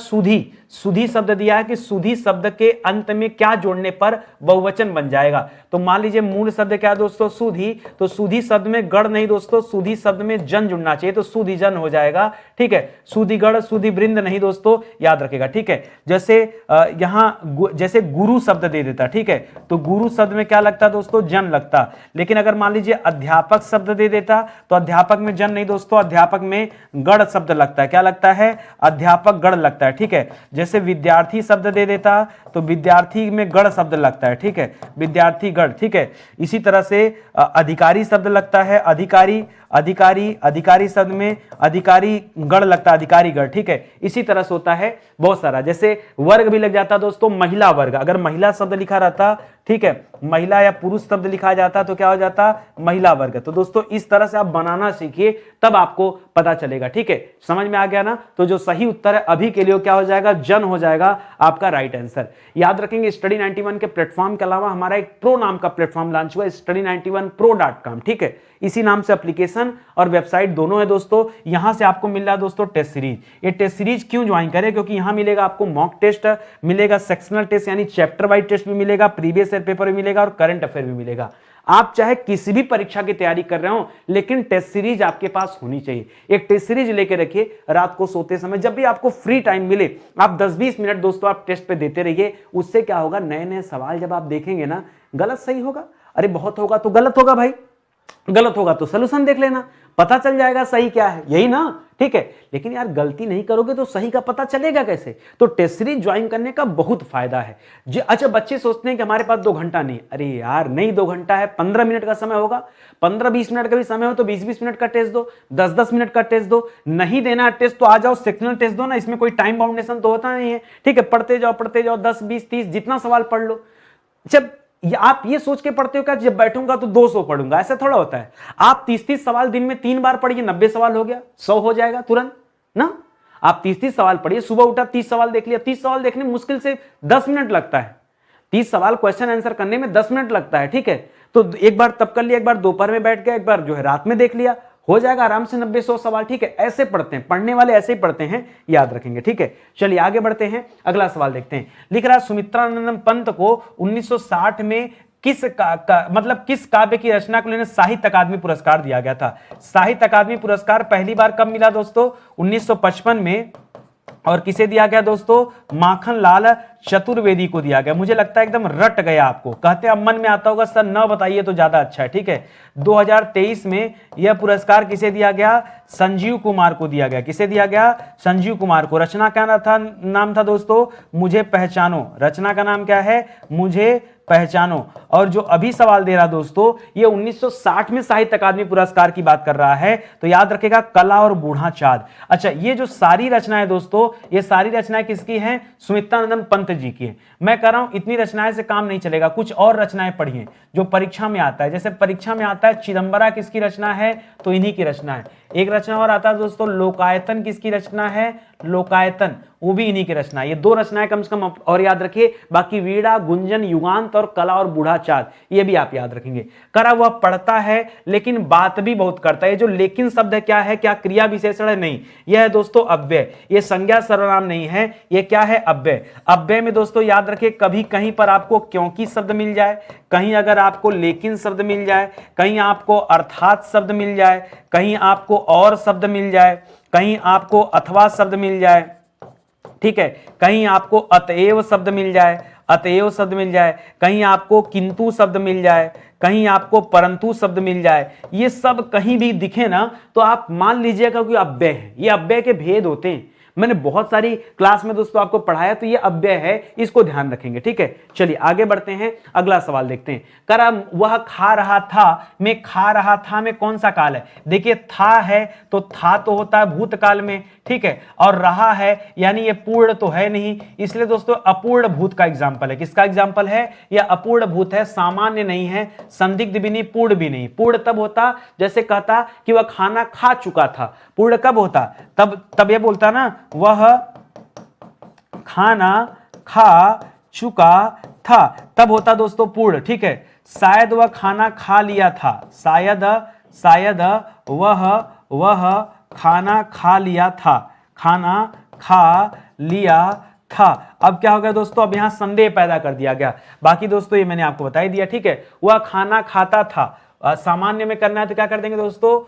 सुधी शब्द दिया है कि सुधी शब्द के अंत में क्या जोड़ने पर बहुवचन बन जाएगा। तो मान लीजिए मूल शब्द क्या है दोस्तों, सुधी, तो सुधी शब्द में गढ़ नहीं दोस्तों, सुधी शब्द में जन जुड़ना चाहिए, तो सुधी जन हो जाएगा। ठीक है, सुधीगढ़ सुधी वृंद नहीं दोस्तों, याद रखेगा। ठीक है, जैसे यहां जैसे गुरु शब्द दे देता, ठीक है, तो गुरु शब्द में क्या लगता दोस्तों, जन लगता। लेकिन अगर मान लीजिए अध्यापक शब्द दे देता तो अध्यापक में जन नहीं दोस्तों, अध्यापक में गढ़ शब्द लगता है, क्या लगता है, अध्यापक गढ़ लगता है। ठीक है, जैसे विद्यार्थी शब्द दे देता तो विद्यार्थी में गढ़ शब्द लगता है। ठीक है, विद्यार्थी गढ़। ठीक है, इसी तरह से अधिकारी शब्द लगता है, अधिकारी शब्द में अधिकारी गढ़ लगता है, अधिकारी गढ़। ठीक है, इसी तरह से होता है बहुत सारा, जैसे वर्ग भी लग जाता दोस्तों, महिला वर्ग, अगर महिला शब्द लिखा रहता, ठीक है, महिला या पुरुष शब्द लिखा जाता तो क्या हो जाता, महिला वर्ग। तो दोस्तों इस तरह से आप बनाना सीखिए, तब आपको पता चलेगा। ठीक है, समझ में आ गया ना। तो जो सही उत्तर है अभी के लिए क्या हो जाएगा, जन हो जाएगा आपका राइट आंसर। याद रखेंगे स्टडी 91 के प्लेटफॉर्म के अलावा हमारा एक प्रो नाम का प्लेटफॉर्म लॉन्च हुआ है, study91pro.com। ठीक है, इसी नाम से एप्लीकेशन और वेबसाइट दोनों है दोस्तों। यहां से आपको मिल रहा है दोस्तों टेस्ट सीरीज। ये टेस्ट सीरीज क्यों ज्वाइन करें, क्योंकि यहां मिलेगा आपको मॉक टेस्ट मिलेगा, सेक्शनल टेस्ट यानी चैप्टर वाइज टेस्ट भी मिलेगा, प्रीवियस ईयर पेपर भी मिलेगा और करंट अफेयर भी मिलेगा। आप चाहे किसी भी परीक्षा की तैयारी कर रहे हो, लेकिन टेस्ट सीरीज आपके पास होनी चाहिए। एक टेस्ट सीरीज लेके रखिए, रात को सोते समय जब भी आपको फ्री टाइम मिले, आप 10-20 मिनट दोस्तों आप टेस्ट पे देते रहिए। उससे क्या होगा, नए नए सवाल जब आप देखेंगे ना, गलत सही होगा, अरे बहुत होगा तो गलत होगा भाई, गलत होगा तो सोल्यूशन देख लेना, पता चल जाएगा सही क्या है, यही ना। ठीक है, लेकिन यार गलती नहीं करोगे तो सही का पता चलेगा कैसे। तो टेस्ट सीरीज ज्वाइन करने का बहुत फायदा है। अच्छा, बच्चे सोचते हैं कि हमारे पास 2 घंटा नहीं, अरे यार नहीं 2 घंटा है, 15 मिनट का समय होगा, 15-20 मिनट का भी समय हो तो 20-20 मिनट का टेस्ट दो, 10-10 मिनट का टेस्ट दो। नहीं देना टेस्ट तो आ जाओ सेक्शनल टेस्ट दो ना, इसमें कोई टाइम बाउंडेशन तो होता नहीं है। ठीक है, पढ़ते जाओ 10, 20, 30 जितना सवाल पढ़ लो। जब आप ये सोच के पढ़ते हो क्या जब बैठूंगा तो 200 पढ़ूंगा, ऐसा थोड़ा होता है। आप 30-30 सवाल दिन में 3 बार पढ़िए, 90 सवाल हो गया, 100 हो जाएगा तुरंत ना। आप 30-30 सवाल पढ़िए, सुबह उठा 30 सवाल देख लिया। 30 सवाल देखने में मुश्किल से 10 मिनट लगता है, 30 सवाल क्वेश्चन आंसर करने में 10 मिनट लगता है। ठीक है, तो एक बार तब कर लिया, एक बार दोपहर में बैठ गया, एक बार जो है रात में देख लिया, हो जाएगा आराम से 90-100 सवाल। ठीक है, ऐसे पढ़ते हैं, पढ़ने वाले ऐसे ही पढ़ते हैं, याद रखेंगे। ठीक है, चलिए आगे बढ़ते हैं, अगला सवाल देखते हैं। लिख रहा है सुमित्रानंदन पंत को 1960 में किस काव्य की रचना को लेकर साहित्य अकादमी पुरस्कार दिया गया था। साहित्य अकादमी पुरस्कार पहली बार कब मिला दोस्तों, 1955 में और किसे दिया गया दोस्तों? माखन लाल चतुर्वेदी को दिया गया। मुझे लगता है एकदम रट गया आपको, कहते हैं अब मन में आता होगा सर न बताइए तो ज्यादा अच्छा है, ठीक है। 2023 में यह पुरस्कार किसे दिया गया? संजीव कुमार को दिया गया। किसे दिया गया? संजीव कुमार को। रचना क्या नाम था दोस्तों? मुझे पहचानो। रचना का नाम क्या है? मुझे पहचानो। और जो अभी सवाल दे रहा दोस्तों, ये 1960 में साहित्य अकादमी पुरस्कार की बात कर रहा है, तो याद रखेगा कला और बूढ़ा चाँद। अच्छा, ये जो सारी रचनाएं दोस्तों, ये सारी रचनाएं किसकी हैं? सुमित्रानंदन पंत जी की है। मैं कह रहा हूं इतनी रचनाएं से काम नहीं चलेगा, कुछ और रचनाएं पढ़िए जो परीक्षा में आता है। जैसे परीक्षा में आता है चिदंबरा किसकी रचना है? तो इन्हीं की रचना है। एक रचना और आता है दोस्तों लोकायतन, किसकी रचना है? लोकायतन, वो भी इन्हीं की रचना है। ये दो रचनाएं कम से कम और याद रखिए, बाकी वीड़ा, गुंजन, युगांत और कला और बूढ़ा चाँद ये भी आप याद रखेंगे। करा वह पढ़ता है लेकिन बात भी बहुत करता है। ये जो लेकिन शब्द है क्या है? क्या क्रिया विशेषण है? नहीं, यह है दोस्तों अव्यय। ये संज्ञा सर्वनाम नहीं है, ये क्या है? अव्यय। अव्यय में दोस्तों याद रखिए, कभी कहीं पर आपको क्योंकि शब्द मिल जाए, कहीं अगर आपको लेकिन शब्द मिल जाए, कहीं आपको अर्थात शब्द मिल जाए, कहीं आपको और शब्द मिल जाए, कहीं आपको अथवा शब्द मिल जाए, ठीक है, कहीं आपको अतएव शब्द मिल जाए, अतएव शब्द मिल जाए, कहीं आपको किंतु शब्द मिल जाए, कहीं आपको परंतु शब्द मिल जाए, ये सब कहीं भी दिखे ना तो आप मान लीजिएगा कि अव्यय है। ये अव्यय के भेद होते हैं, मैंने बहुत सारी क्लास में दोस्तों आपको पढ़ाया, तो ये अव्यय है, इसको ध्यान रखेंगे, ठीक है। चलिए आगे बढ़ते हैं, अगला सवाल देखते हैं। करा वह खा रहा था में खा रहा था में कौन सा काल है? देखिए था है तो था तो होता है भूतकाल में, ठीक है, और रहा है यानी ये पूर्ण तो है नहीं, इसलिए दोस्तों अपूर्ण भूत का एग्जाम्पल है। किसका एग्जाम्पल है? यह अपूर्ण भूत है, सामान्य नहीं है, संदिग्ध भी नहीं, पूर्ण भी नहीं। पूर्ण तब होता जैसे कहता कि वह खाना खा चुका था। पूर्ण कब होता? तब यह बोलता ना वह खाना खा चुका था, तब होता दोस्तों पूर्ण, ठीक है। शायद वह खाना खा लिया था, शायद वह खाना खा लिया था, खाना खा लिया था। अब क्या हो गया दोस्तों? अब यहां संदेह पैदा कर दिया गया। बाकी दोस्तों ये मैंने आपको बता ही दिया, ठीक है। वह खाना खाता था, सामान्य में करना है तो क्या कर देंगे दोस्तों?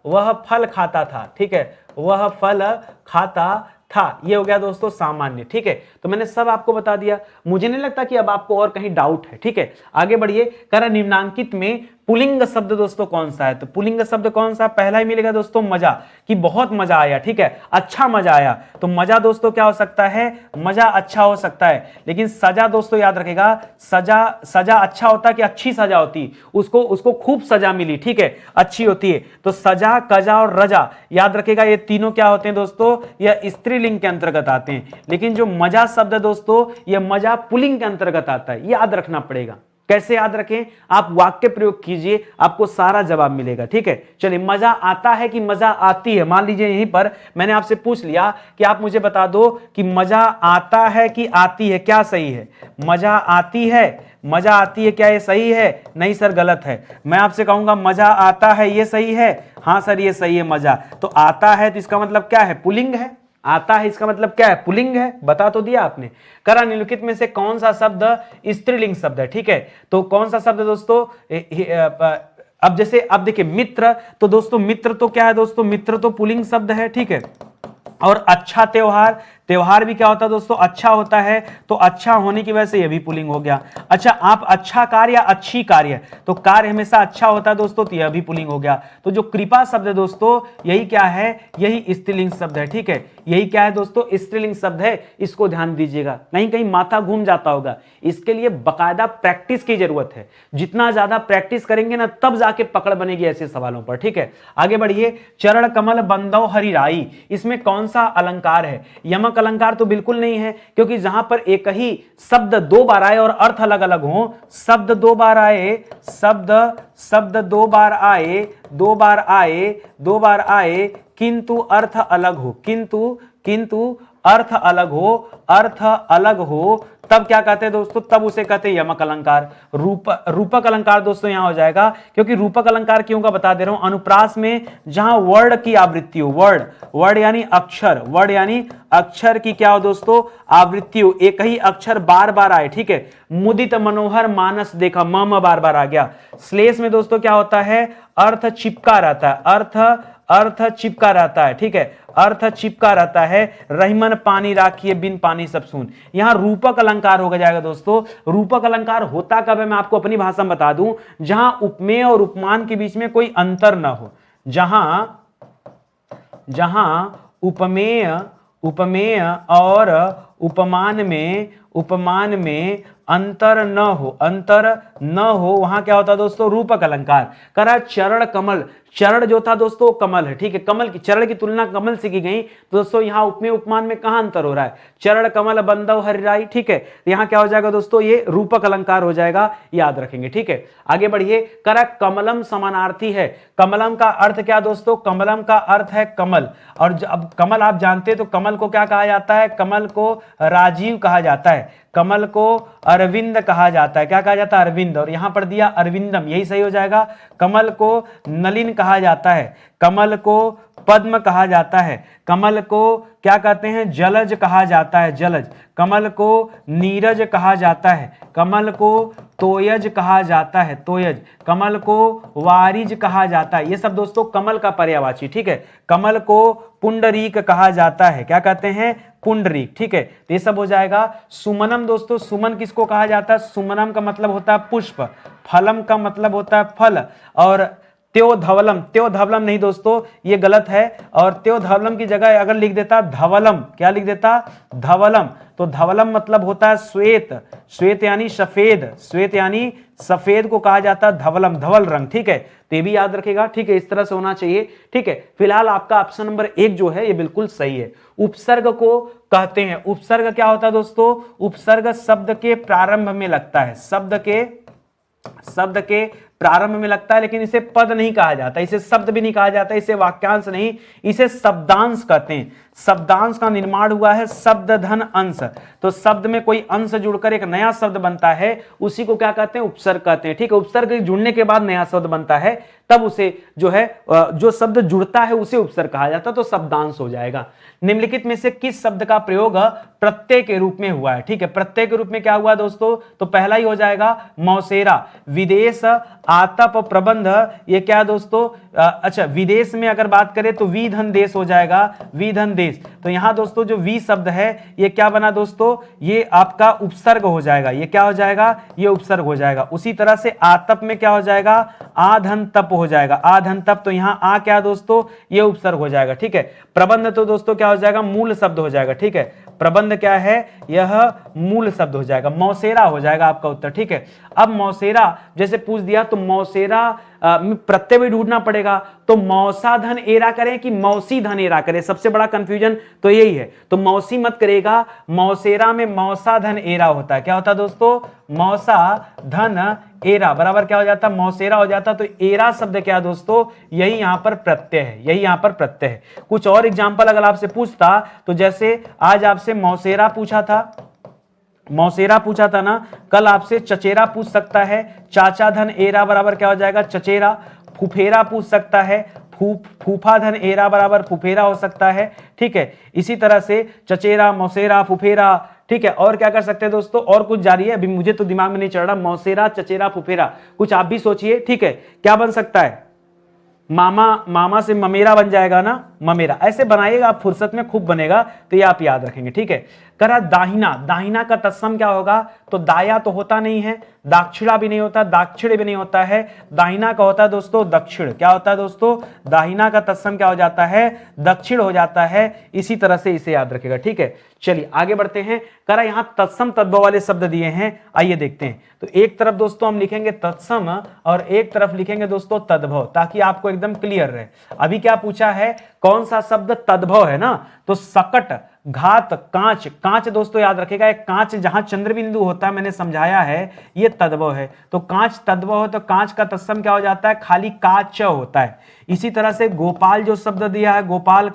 वह फल खाता था, ठीक है, वह फल खाता था, ये हो गया दोस्तों सामान्य, ठीक है। तो मैंने सब आपको बता दिया, मुझे नहीं लगता कि अब आपको और कहीं डाउट है, ठीक है। आगे बढ़िए। करा निम्नांकित में पुलिंग शब्द दोस्तों कौन सा है? तो पुलिंग शब्द कौन सा? पहला ही मिलेगा दोस्तों मजा, कि बहुत मजा आया, ठीक है, अच्छा मजा आया। तो मजा दोस्तों क्या हो सकता है? मजा अच्छा हो सकता है। लेकिन सजा दोस्तों याद रखेगा, सजा अच्छा होता कि अच्छी सजा होती, उसको खूब सजा मिली, ठीक है, अच्छी होती है। तो सजा, कजा और रजा याद रखेगा, ये तीनों क्या होते हैं दोस्तों? यह स्त्रीलिंग के अंतर्गत आते हैं। लेकिन जो मजा शब्द है दोस्तों, यह मजा पुल्लिंग के अंतर्गत आता है, याद रखना पड़ेगा। कैसे याद रखें? आप वाक्य प्रयोग कीजिए, आपको सारा जवाब मिलेगा, ठीक है। चलिए, मजा आता है कि मजा आती है? मान लीजिए यहीं पर मैंने आपसे पूछ लिया कि आप मुझे बता दो कि मजा आता है कि आती है, क्या सही है? मजा आती है, मजा आती है, क्या ये सही है? नहीं सर, गलत है। मैं आपसे कहूंगा मजा आता है, ये सही है? हाँ सर, ये सही है। मजा तो आता है, तो इसका मतलब क्या है? पुल्लिंग है। आता है इसका मतलब क्या है? पुल्लिंग है, बता तो दिया आपने। करा निम्नलिखित में से कौन सा शब्द स्त्रीलिंग शब्द है? ठीक है, तो कौन सा शब्द दोस्तों? अब जैसे अब देखिए मित्र, तो दोस्तों मित्र तो क्या है दोस्तों? मित्र तो पुल्लिंग शब्द है, ठीक है। और अच्छा त्योहार, त्योहार भी क्या होता है दोस्तों? अच्छा होता है, तो अच्छा होने की वजह से यह भी पुल्लिंग हो गया। अच्छा, आप अच्छा कार्य या अच्छी कार्य, तो कार्य हमेशा अच्छा होता है दोस्तों, तो यह भी पुल्लिंग हो गया। तो जो कृपा शब्द है दोस्तों, यही क्या है? यही स्त्रीलिंग शब्द है, ठीक है। यही क्या है दोस्तों? स्त्रीलिंग शब्द है, इसको ध्यान दीजिएगा, कहीं कहीं माथा घूम जाता होगा। इसके लिए बकायदा प्रैक्टिस की जरूरत है, जितना ज्यादा प्रैक्टिस करेंगे ना तब जाके पकड़ बनेगी ऐसे सवालों पर, ठीक है। आगे बढ़िए। चरण कमल बंदौ हरिराई, इसमें कौन सा अलंकार है? यमक अलंकार तो बिल्कुल नहीं है, क्योंकि जहां पर एक ही शब्द दो बार आए और अर्थ अलग अलग हो, शब्द दो बार आए, शब्द दो बार आए, किंतु अर्थ अलग हो, किंतु अर्थ अलग हो, तब क्या कहते हैं दोस्तों? तब उसे कहते हैं यमक अलंकार। रूपक अलंकार दोस्तों यहां हो जाएगा, क्योंकि रूपक अलंकार क्यों का बता दे रहा हूं, अनुप्रास में जहां वर्ड की आवृत्ति हो, वर्ड यानी अक्षर की क्या हो दोस्तों? आवृत्ति हो, एक ही अक्षर बार बार आए, ठीक है। मुदित मनोहर मानस देखा, म बार बार आ गया। श्लेष में दोस्तों क्या होता है? अर्थ चिपका रहता है, अर्थ चिपका रहता है, ठीक है, अर्थ चिपका रहता है, रहीमन पानी राखिए बिन पानी सब सून। यहां रूपक अलंकार हो जाएगा दोस्तों। रूपक अलंकार होता कब है, मैं आपको अपनी भाषा में बता दूं, जहां उपमेय और उपमान के बीच में कोई अंतर ना हो, जहां उपमेय उपमेय और उपमान में अंतर न हो, वहां क्या होता है दोस्तों, रूपक अलंकार। करा चरण कमल, चरण जो था दोस्तों कमल है, ठीक है, कमल की, चरण की तुलना कमल से की गई, तो दोस्तों यहां उपमेय उपमान में कहां अंतर हो रहा है, चरण कमल बंदव हरिराई, ठीक है, यहां क्या हो जाएगा दोस्तों, ये रूपक अलंकार हो जाएगा, याद रखेंगे, ठीक है। आगे बढ़िए, करा कमलम समानार्थी है। कमलम का अर्थ क्या दोस्तों, कमलम का अर्थ है कमल, और अब कमल आप जानते हैं, तो कमल को क्या कहा जाता है, कमल को राजीव कहा जाता है, कमल को अरविंद कहा जाता है, क्या कहा जाता है, अरविंद, और यहां पर दिया अरविंदम, यही सही हो जाएगा। कमल को नलिन कहा जाता है, कमल को पद्म कहा जाता है, कमल को क्या कहते हैं, जलज कहा जाता है, जलज, कमल को नीरज कहा जाता है, कमल को तोयज कहा जाता है, तोयज, कमल को वारिज कहा जाता है, ये सब दोस्तों कमल का पर्यायवाची, ठीक है। कमल को पुंडरीक कहा जाता है, क्या कहते हैं, पुंडरीक, ठीक है, तो ये सब हो जाएगा। सुमनम दोस्तों, सुमन किसको कहा जाता है, सुमनम का मतलब होता है पुष्प, फलम का मतलब होता है फल, और त्योधवलम, त्योधवलम नहीं दोस्तों, ये गलत है, और त्योधवलम की जगह अगर लिख देता धवलम, क्या लिख देता, धवलम, तो धवलम मतलब होता है श्वेत, श्वेत यानी सफेद, श्वेत यानी सफेद को कहा जाता है धवलम, धवल रंग, ठीक है, तो ये भी याद रखेगा, ठीक है, इस तरह से होना चाहिए, ठीक है। फिलहाल आपका ऑप्शन नंबर 1 जो है ये बिल्कुल सही है। उपसर्ग को कहते हैं, उपसर्ग क्या होता है दोस्तों, उपसर्ग शब्द के प्रारंभ में लगता है, शब्द के प्रारंभ में लगता है, लेकिन इसे पद नहीं कहा जाता, इसे शब्द भी नहीं कहा जाता, इसे वाक्यांश नहीं, इसे शब्दांश कहते हैं। शब्दांश का निर्माण हुआ है शब्द धन अंश, तो शब्द में कोई अंश जुड़कर एक नया शब्द बनता है, उसी को क्या कहते हैं, उपसर्ग कहते हैं, ठीक है। उपसर्ग जुड़ने के बाद नया शब्द बनता है, तब उसे जो है, जो शब्द जुड़ता है उसे उपसर्ग कहा जाता है, तो शब्दांश हो जाएगा। निम्नलिखित में से किस शब्द का प्रयोग प्रत्यय के रूप में हुआ है, ठीक है, प्रत्यय के रूप में क्या हुआ दोस्तों, तो पहला ही हो जाएगा मौसेरा, विदेश, आतप, प्रबंध, ये क्या दोस्तों, अच्छा, विदेश में अगर बात करें तो विधन देश हो जाएगा, विधन देश, तो यहां दोस्तों जो वी शब्द है ये क्या बना दोस्तों, ये आपका उपसर्ग हो जाएगा, ये क्या हो जाएगा, ये उपसर्ग हो जाएगा। उसी तरह से आतप में क्या हो जाएगा, आधन तप हो जाएगा, आधन तप, तो यहां आ क्या दोस्तों, ये उपसर्ग हो जाएगा, ठीक है। प्रबंध तो दोस्तों क्या हो जाएगा, मूल शब्द हो जाएगा, ठीक है, प्रबंध क्या है, यह मूल शब्द हो जाएगा, मौसेरा हो जाएगा आपका उत्तर, ठीक है। अब मौसेरा जैसे पूछ दिया, तो मौसेरा प्रत्यय भी ढूंढना पड़ेगा, तो मौसा धन एरा करें कि मौसी धन एरा करें, सबसे बड़ा कंफ्यूजन तो यही है, तो मौसी मत करेगा, मौसेरा में मौसा धन एरा होता है, क्या होता है दोस्तों, मौसा धन एरा बराबर क्या हो जाता है, मौसेरा हो जाता, तो एरा शब्द क्या दोस्तों, यही यहां पर प्रत्यय है, यही यहां पर प्रत्यय है। कुछ और एग्जांपल अगर आपसे पूछता, तो जैसे आज आपसे मौसेरा पूछा था, मौसेरा पूछा था ना, कल आपसे चचेरा पूछ सकता है, चाचा धन एरा बराबर क्या हो जाएगा, चचेरा। फुफेरा पूछ सकता है, फूफा धन एरा बराबर फुफेरा हो सकता है, ठीक है। इसी तरह से चचेरा, मौसेरा, फुफेरा, ठीक है। और क्या कर सकते हैं दोस्तों, और कुछ जारी है, अभी मुझे तो दिमाग में नहीं चल रहा, मौसेरा, चचेरा, फुफेरा, कुछ आप भी सोचिए, ठीक है, क्या बन सकता है, मामा, मामा से ममेरा बन जाएगा ना, ममेरा, ऐसे बनाइएगा आप, फुर्सत में खूब बनेगा, तो ये आप याद रखेंगे, ठीक है। करा दाहिना, दाहिना का तत्सम क्या होगा, तो दाया तो होता नहीं है, दाक्षिणा भी नहीं होता, दाक्षिण भी नहीं होता है, दाहिना का होता है दोस्तों दक्षिण, क्या होता है दोस्तों, दाहिना का तत्सम क्या हो जाता है, दक्षिण हो जाता है, इसी तरह से इसे याद रखेगा, ठीक है। चलिए आगे बढ़ते हैं। करा यहां तत्सम तद्भव वाले शब्द दिए हैं, आइए देखते हैं। तो एक तरफ दोस्तों हम लिखेंगे तत्सम और एक तरफ लिखेंगे दोस्तों तद्भव, ताकि आपको एकदम क्लियर रहे। अभी क्या पूछा है, कौन सा शब्द तद्भव है ना, तो सकट, घात, कांच, कांच दोस्तों याद रखेगा, एक कांच जहां चंद्र बिंदु होता है, मैंने समझाया है, ये तद्भव है, तो कांच तद्भव है, तो कांच का तत्सम क्या हो जाता है, खाली काच होता है। इसी तरह से गोपाल जो शब्द दिया है, गोपाल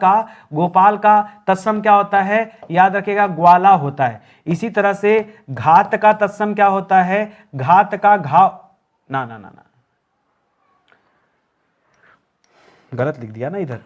का तत्सम क्या होता है, याद रखेगा, ग्वाला होता है। इसी तरह से घात का तत्सम क्या होता है, घात का घाव, ना ना ना ना, गलत लिख दिया ना इधर,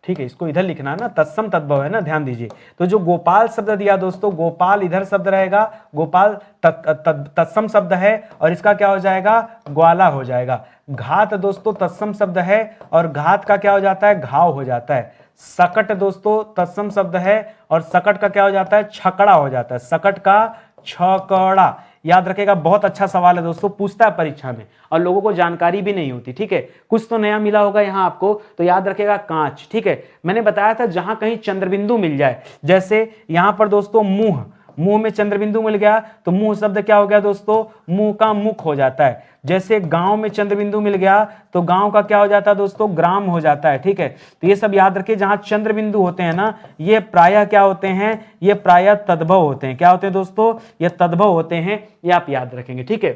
ठीक है, इसको इधर लिखना है ना, तत्सम तद्भव है ना, ध्यान दीजिए। तो जो गोपाल शब्द दिया दोस्तों, गोपाल इधर शब्द रहेगा, गोपाल तत्सम शब्द है और इसका क्या हो जाएगा, ग्वाला हो जाएगा। घात दोस्तों तत्सम शब्द है और घात का क्या हो जाता है, घाव हो जाता है। सकट दोस्तों तत्सम शब्द है और सकट का क्या हो जाता है, छकड़ा हो जाता है, सकट का छकड़ा। याद रखेगा, बहुत अच्छा सवाल है दोस्तों, पूछता है परीक्षा में और लोगों को जानकारी भी नहीं होती। ठीक है, कुछ तो नया मिला होगा यहाँ आपको, तो याद रखेगा कांच। ठीक है, मैंने बताया था जहां कहीं चंद्रबिंदु मिल जाए, जैसे यहां पर दोस्तों मुंह, मुंह में चंद्रबिंदु मिल गया तो मुंह शब्द क्या हो गया दोस्तों, मुंह का मुख हो जाता है। जैसे गांव में चंद्रबिंदु मिल गया तो गांव का क्या हो जाता है दोस्तों, ग्राम हो जाता है। ठीक है, तो ये सब याद रखिए, जहां चंद्रबिंदु होते हैं ना, ये प्रायः क्या होते हैं, ये प्रायः तद्भव होते हैं। क्या होते हैं दोस्तों, ये तद्भव होते हैं, ये आप याद रखेंगे। ठीक है,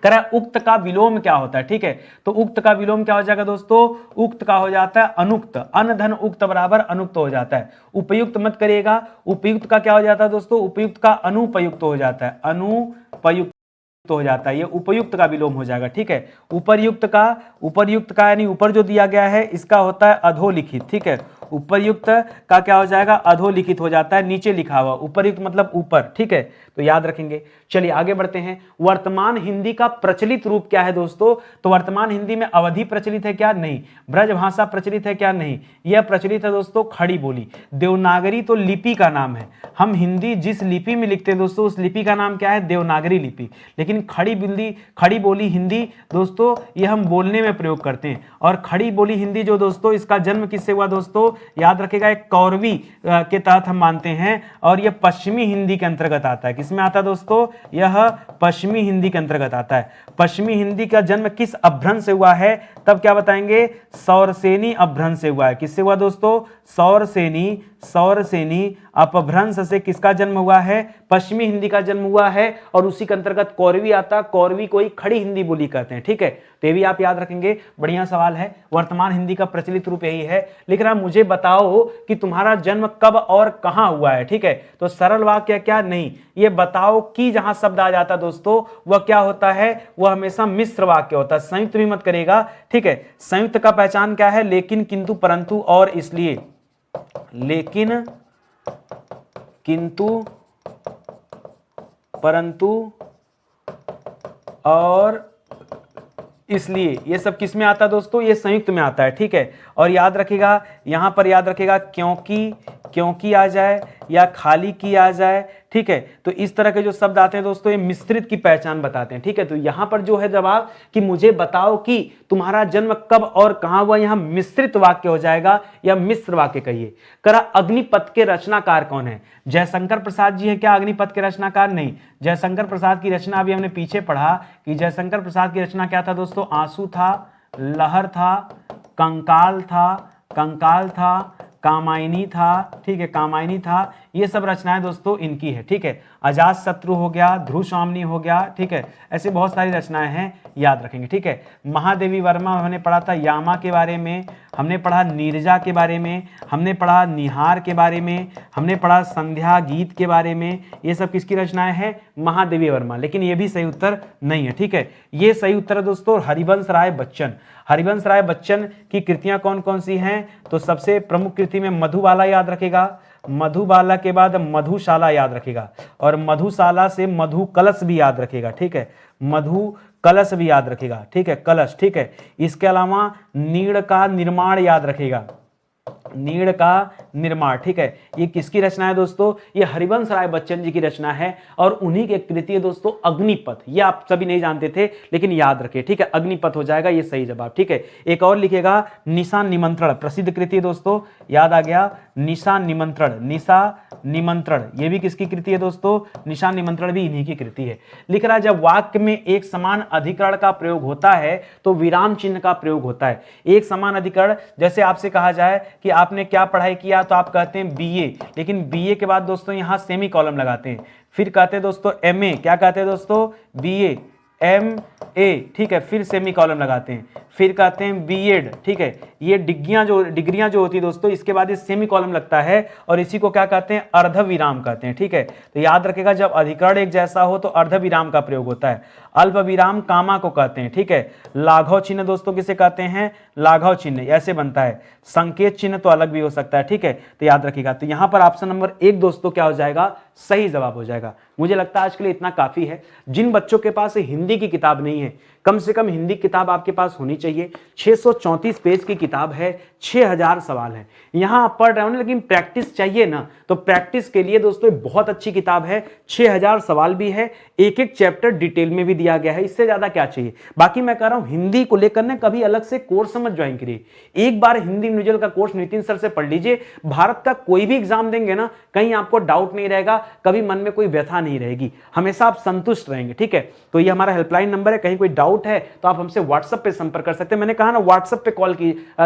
करा उक्त का विलोम क्या होता है। ठीक है, तो उक्त का विलोम क्या हो जाएगा दोस्तों, उक्त का हो जाता है अनुक्त, अन धन उक्त बराबर अनुक्त हो जाता है। उपयुक्त मत करिएगा, उपयुक्त का क्या हो जाता है दोस्तों, उपयुक्त का अनुपयुक्त हो जाता है, अनुपयुक्त हो जाता है, ये उपयुक्त का विलोम हो जाएगा। ठीक है, उपर्युक्त का यानी ऊपर जो दिया गया है इसका होता है अधोलिखित। ठीक है, उपर्युक्त का क्या हो जाएगा, अधोलिखित हो जाता है, नीचे लिखा हुआ। उपर्युक्त मतलब ऊपर। ठीक है, तो याद रखेंगे। चलिए आगे बढ़ते हैं। वर्तमान हिंदी का प्रचलित रूप क्या है दोस्तों, तो वर्तमान हिंदी में अवधि प्रचलित है क्या, नहीं। ब्रज भाषा प्रचलित है क्या, नहीं। यह प्रचलित है दोस्तों खड़ी बोली। देवनागरी तो लिपि का नाम है, हम हिंदी जिस लिपि में लिखते हैं दोस्तों उस लिपि का नाम क्या है, देवनागरी लिपि। लेकिन खड़ी बोली हिंदी दोस्तों ये हम बोलने में प्रयोग करते हैं। और खड़ी बोली हिंदी जो दोस्तों, इसका जन्म किससे हुआ दोस्तों, याद रखेगा, एक कौरवी के तहत हम मानते हैं और यह पश्चिमी हिंदी के अंतर्गत आता है। किसमें आता है दोस्तों, यह पश्चिमी हिंदी के अंतर्गत आता है। पश्चिमी हिंदी का जन्म किस अभ्रंश से हुआ है, तब क्या बताएंगे, सौरसेनी अभ्रंश से हुआ है। किससे हुआ दोस्तों, सौरसेनी अपभ्रंश से किसका जन्म हुआ है, पश्चिमी हिंदी का जन्म हुआ है। और उसी के अंतर्गत कौरवी आता, कौरवी को ही खड़ी हिंदी बोली कहते हैं। ठीक है, तो ये भी आप याद रखेंगे, बढ़िया सवाल है। वर्तमान हिंदी का प्रचलित रूप यही है। लेकिन आप मुझे बताओ कि तुम्हारा जन्म कब और कहां हुआ है। ठीक है, तो सरल वाक्य क्या, नहीं, ये बताओ कि जहां शब्द आ जाता दोस्तों वह क्या होता है, वह हमेशा मिश्र वाक्य होता है, संयुक्त भी मत करेगा। ठीक है, संयुक्त का पहचान क्या है, लेकिन, किंतु, परंतु और इसलिए। लेकिन, किंतु, परंतु और इसलिए, ये सब किस में आता है दोस्तों, ये संयुक्त में आता है। ठीक है, और याद रखिएगा, यहां पर याद रखिएगा क्योंकि आ जाए या खाली की आ जाए। ठीक है, तो इस तरह के जो शब्द आते हैं दोस्तों ये मिश्रित की पहचान बताते हैं। ठीक है, तो यहां पर जो है जवाब कि मुझे बताओ कि तुम्हारा जन्म कब और कहां हुआ, यहां मिश्रित वाक्य हो जाएगा या मिश्र वाक्य कहिए। करा अग्निपथ के रचनाकार कौन है, जयशंकर प्रसाद जी है क्या अग्निपथ के रचनाकार, नहीं। जयशंकर प्रसाद की रचना अभी हमने पीछे पढ़ा कि जयशंकर प्रसाद की रचना क्या था दोस्तों, आंसू था, लहर था, कंकाल था, कामायनी था। ठीक है, कामायनी था, ये सब रचनाएं दोस्तों इनकी है। ठीक है, अजात शत्रु हो गया, ध्रुव स्वामिनी हो गया। ठीक है, ऐसे बहुत सारी रचनाएं हैं, याद रखेंगे। ठीक है, महादेवी वर्मा हमने पढ़ा था, यामा के बारे में हमने पढ़ा, नीरजा के बारे में हमने पढ़ा, निहार के बारे में हमने पढ़ा, संध्या गीत के बारे में। ये सब किसकी रचनाएं हैं, महादेवी वर्मा। लेकिन ये भी सही उत्तर नहीं है। ठीक है, ये सही उत्तर है दोस्तों हरिवंश राय बच्चन। हरिवंश राय बच्चन की कृतियां कौन कौन सी हैं, तो सबसे प्रमुख कृति में मधुबाला याद रखेगा, मधुबाला के बाद मधुशाला याद रखेगा, और मधुशाला से मधु कलश भी याद रखेगा। ठीक है, मधु कलश भी याद रखेगा। ठीक है, कलश। ठीक है, इसके अलावा नीड़ का निर्माण याद रखेगा, नीड़ का निर्माण। ठीक है, ये किसकी रचना है दोस्तों, ये हरिवंश राय बच्चन जी की रचना है और उन्हीं की कृति है दोस्तों अग्निपथ। ये आप सभी नहीं जानते थे लेकिन याद रखिए। ठीक है, अग्निपथ हो जाएगा ये सही जवाब। ठीक है, एक और लिखेगा, निशा निमंत्रण, प्रसिद्ध कृति है दोस्तों, याद आ गया, निशा निमंत्रण, ये भी किसकी कृति है दोस्तों, निशा निमंत्रण भी इन्हीं की कृति है। लिख रहा है, जब वाक्य में एक समान अधिकरण का प्रयोग होता है तो विराम चिन्ह का प्रयोग होता है। एक समान अधिकरण, जैसे आपसे कहा जाए कि आपने क्या पढ़ाई किया, तो आप कहते हैं बीए, लेकिन बीए के बाद दोस्तों यहां सेमी कॉलम लगाते हैं। फिर कहते हैं दोस्तों एमए, क्या कहते हैं दोस्तों, बीए, एम ए। ठीक है, फिर सेमी कॉलम लगाते हैं। फिर कहते हैं बीएड, ठीक है। ये डिग्रियां जो होती है दोस्तों, इसके बाद ये सेमी कॉलम लगता है और इसी को क्या कहते हैं, अर्धविराम कहते हैं, ठीक है। तो याद रखेगा, जब अधिकरण एक जैसा हो तो अर्धविराम का प्रयोग होता है। अल्प विराम कामा को कहते हैं, ठीक है। लाघव चिन्ह दोस्तों किसे कहते हैं, लाघव चिन्ह ऐसे बनता है। संकेत चिन्ह तो अलग भी हो सकता है, ठीक है। तो याद रखिएगा, तो यहां पर ऑप्शन नंबर 1 दोस्तों क्या हो जाएगा, सही जवाब हो जाएगा। मुझे लगता है आज के लिए इतना काफी है। जिन बच्चों के पास हिंदी की किताब नहीं है, कम से कम हिंदी किताब आपके पास होनी चाहिए। 634 पेज की किताब है, 6000 सवाल है। यहां आप पढ़ रहे हो ना, लेकिन प्रैक्टिस चाहिए ना, तो प्रैक्टिस के लिए दोस्तों बहुत अच्छी किताब है। 6000 सवाल भी है, एक एक चैप्टर डिटेल में भी दिया गया है, इससे ज्यादा क्या चाहिए। बाकी मैं कह रहा हूं, हिंदी को लेकर ना कभी अलग से कोर्स समझ ज्वाइन करिए। एक बार हिंदी इंडिविजुअल का कोर्स नितिन सर से पढ़ लीजिए। भारत का कोई भी एग्जाम देंगे ना, कहीं आपको डाउट नहीं रहेगा, कभी मन में कोई व्यथा नहीं रहेगी, हमेशा आप संतुष्ट रहेंगे, ठीक है। तो ये हमारा हेल्पलाइन नंबर है, कहीं कोई डाउट है तो आप हमसे व्हाट्सएप पे संपर्क कर सकते हैं। मैंने कहा ना, व्हाट्सएप पे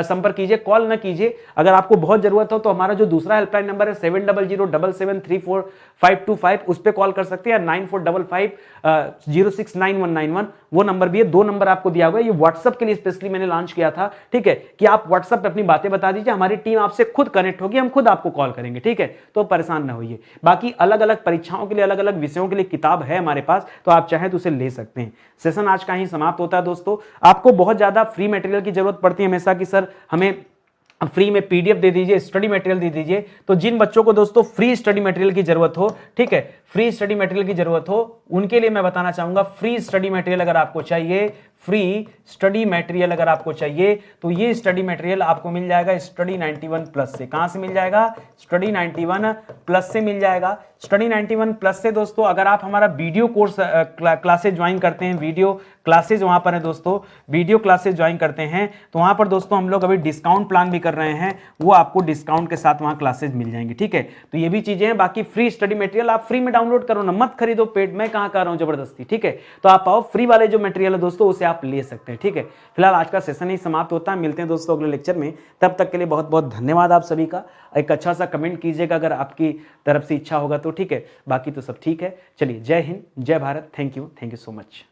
संपर्क कीजिए, कॉल ना कीजिए। अगर आपको बहुत जरूरत हो तो हमारा जो दूसरा हेल्पलाइन नंबर है 7007734525, उस पर कॉल कर सकते हैं, 9455069191, वो नंबर भी है। 2 नंबर आपको दिया हुआ है, ये व्हाट्सएप के लिए स्पेशली मैंने लॉन्च किया था, ठीक है, कि आप व्हाट्सएप पे अपनी बातें बता दीजिए, हमारी टीम आपसे खुद कनेक्ट होगी, हम खुद आपको कॉल करेंगे, ठीक है। तो परेशान ना होइए। बाकी अलग अलग परीक्षाओं के लिए, अलग अलग विषयों के लिए किताब है हमारे पास, तो आप चाहें तो उसे ले सकते हैं। सेशन आज का ही समाप्त होता है दोस्तों। आपको बहुत ज्यादा फ्री मटेरियल की जरूरत पड़ती है हमेशा कि सर हमें फ्री में पीडीएफ दे दीजिए, स्टडी मटेरियल दे दीजिए। तो जिन बच्चों को दोस्तों फ्री स्टडी मटेरियल की जरूरत हो, ठीक है, फ्री स्टडी मटेरियल की जरूरत हो, उनके लिए मैं बताना चाहूंगा, फ्री स्टडी मटेरियल अगर आपको चाहिए, फ्री स्टडी मटेरियल अगर आपको चाहिए, तो ये स्टडी मटेरियल आपको मिल जाएगा स्टडी 91 प्लस से। कहां से मिल जाएगा, स्टडी 91 प्लस से मिल जाएगा। स्टडी 91 प्लस से दोस्तों, अगर आप हमारा वीडियो कोर्स क्लासेज ज्वाइन करते हैं, वीडियो क्लासेज वहां पर है दोस्तों, वीडियो क्लासेज ज्वाइन करते हैं, तो वहां पर दोस्तों हम लोग अभी डिस्काउंट प्लान भी कर रहे हैं, वो आपको डिस्काउंट के साथ वहां क्लासेज मिल जाएंगे, ठीक है। तो ये भी चीजें हैं। बाकी फ्री स्टडी मटेरियल आप फ्री में डाउनलोड करो ना, मत खरीदो पेड, मैं कहां कर रहा हूं जबरदस्ती, ठीक है। तो आप आओ, फ्री वाले जो मटेरियल है दोस्तों उसे आप ले सकते हैं, ठीक है। फिलहाल आज का सेशन ही समाप्त होता है, मिलते हैं दोस्तों अगले लेक्चर में। तब तक के लिए बहुत बहुत धन्यवाद आप सभी का। एक अच्छा सा कमेंट कीजिएगा अगर आपकी तरफ से इच्छा होगा तो, ठीक है। बाकी तो सब ठीक है। चलिए, जय हिंद, जय Bharat, thank you so much.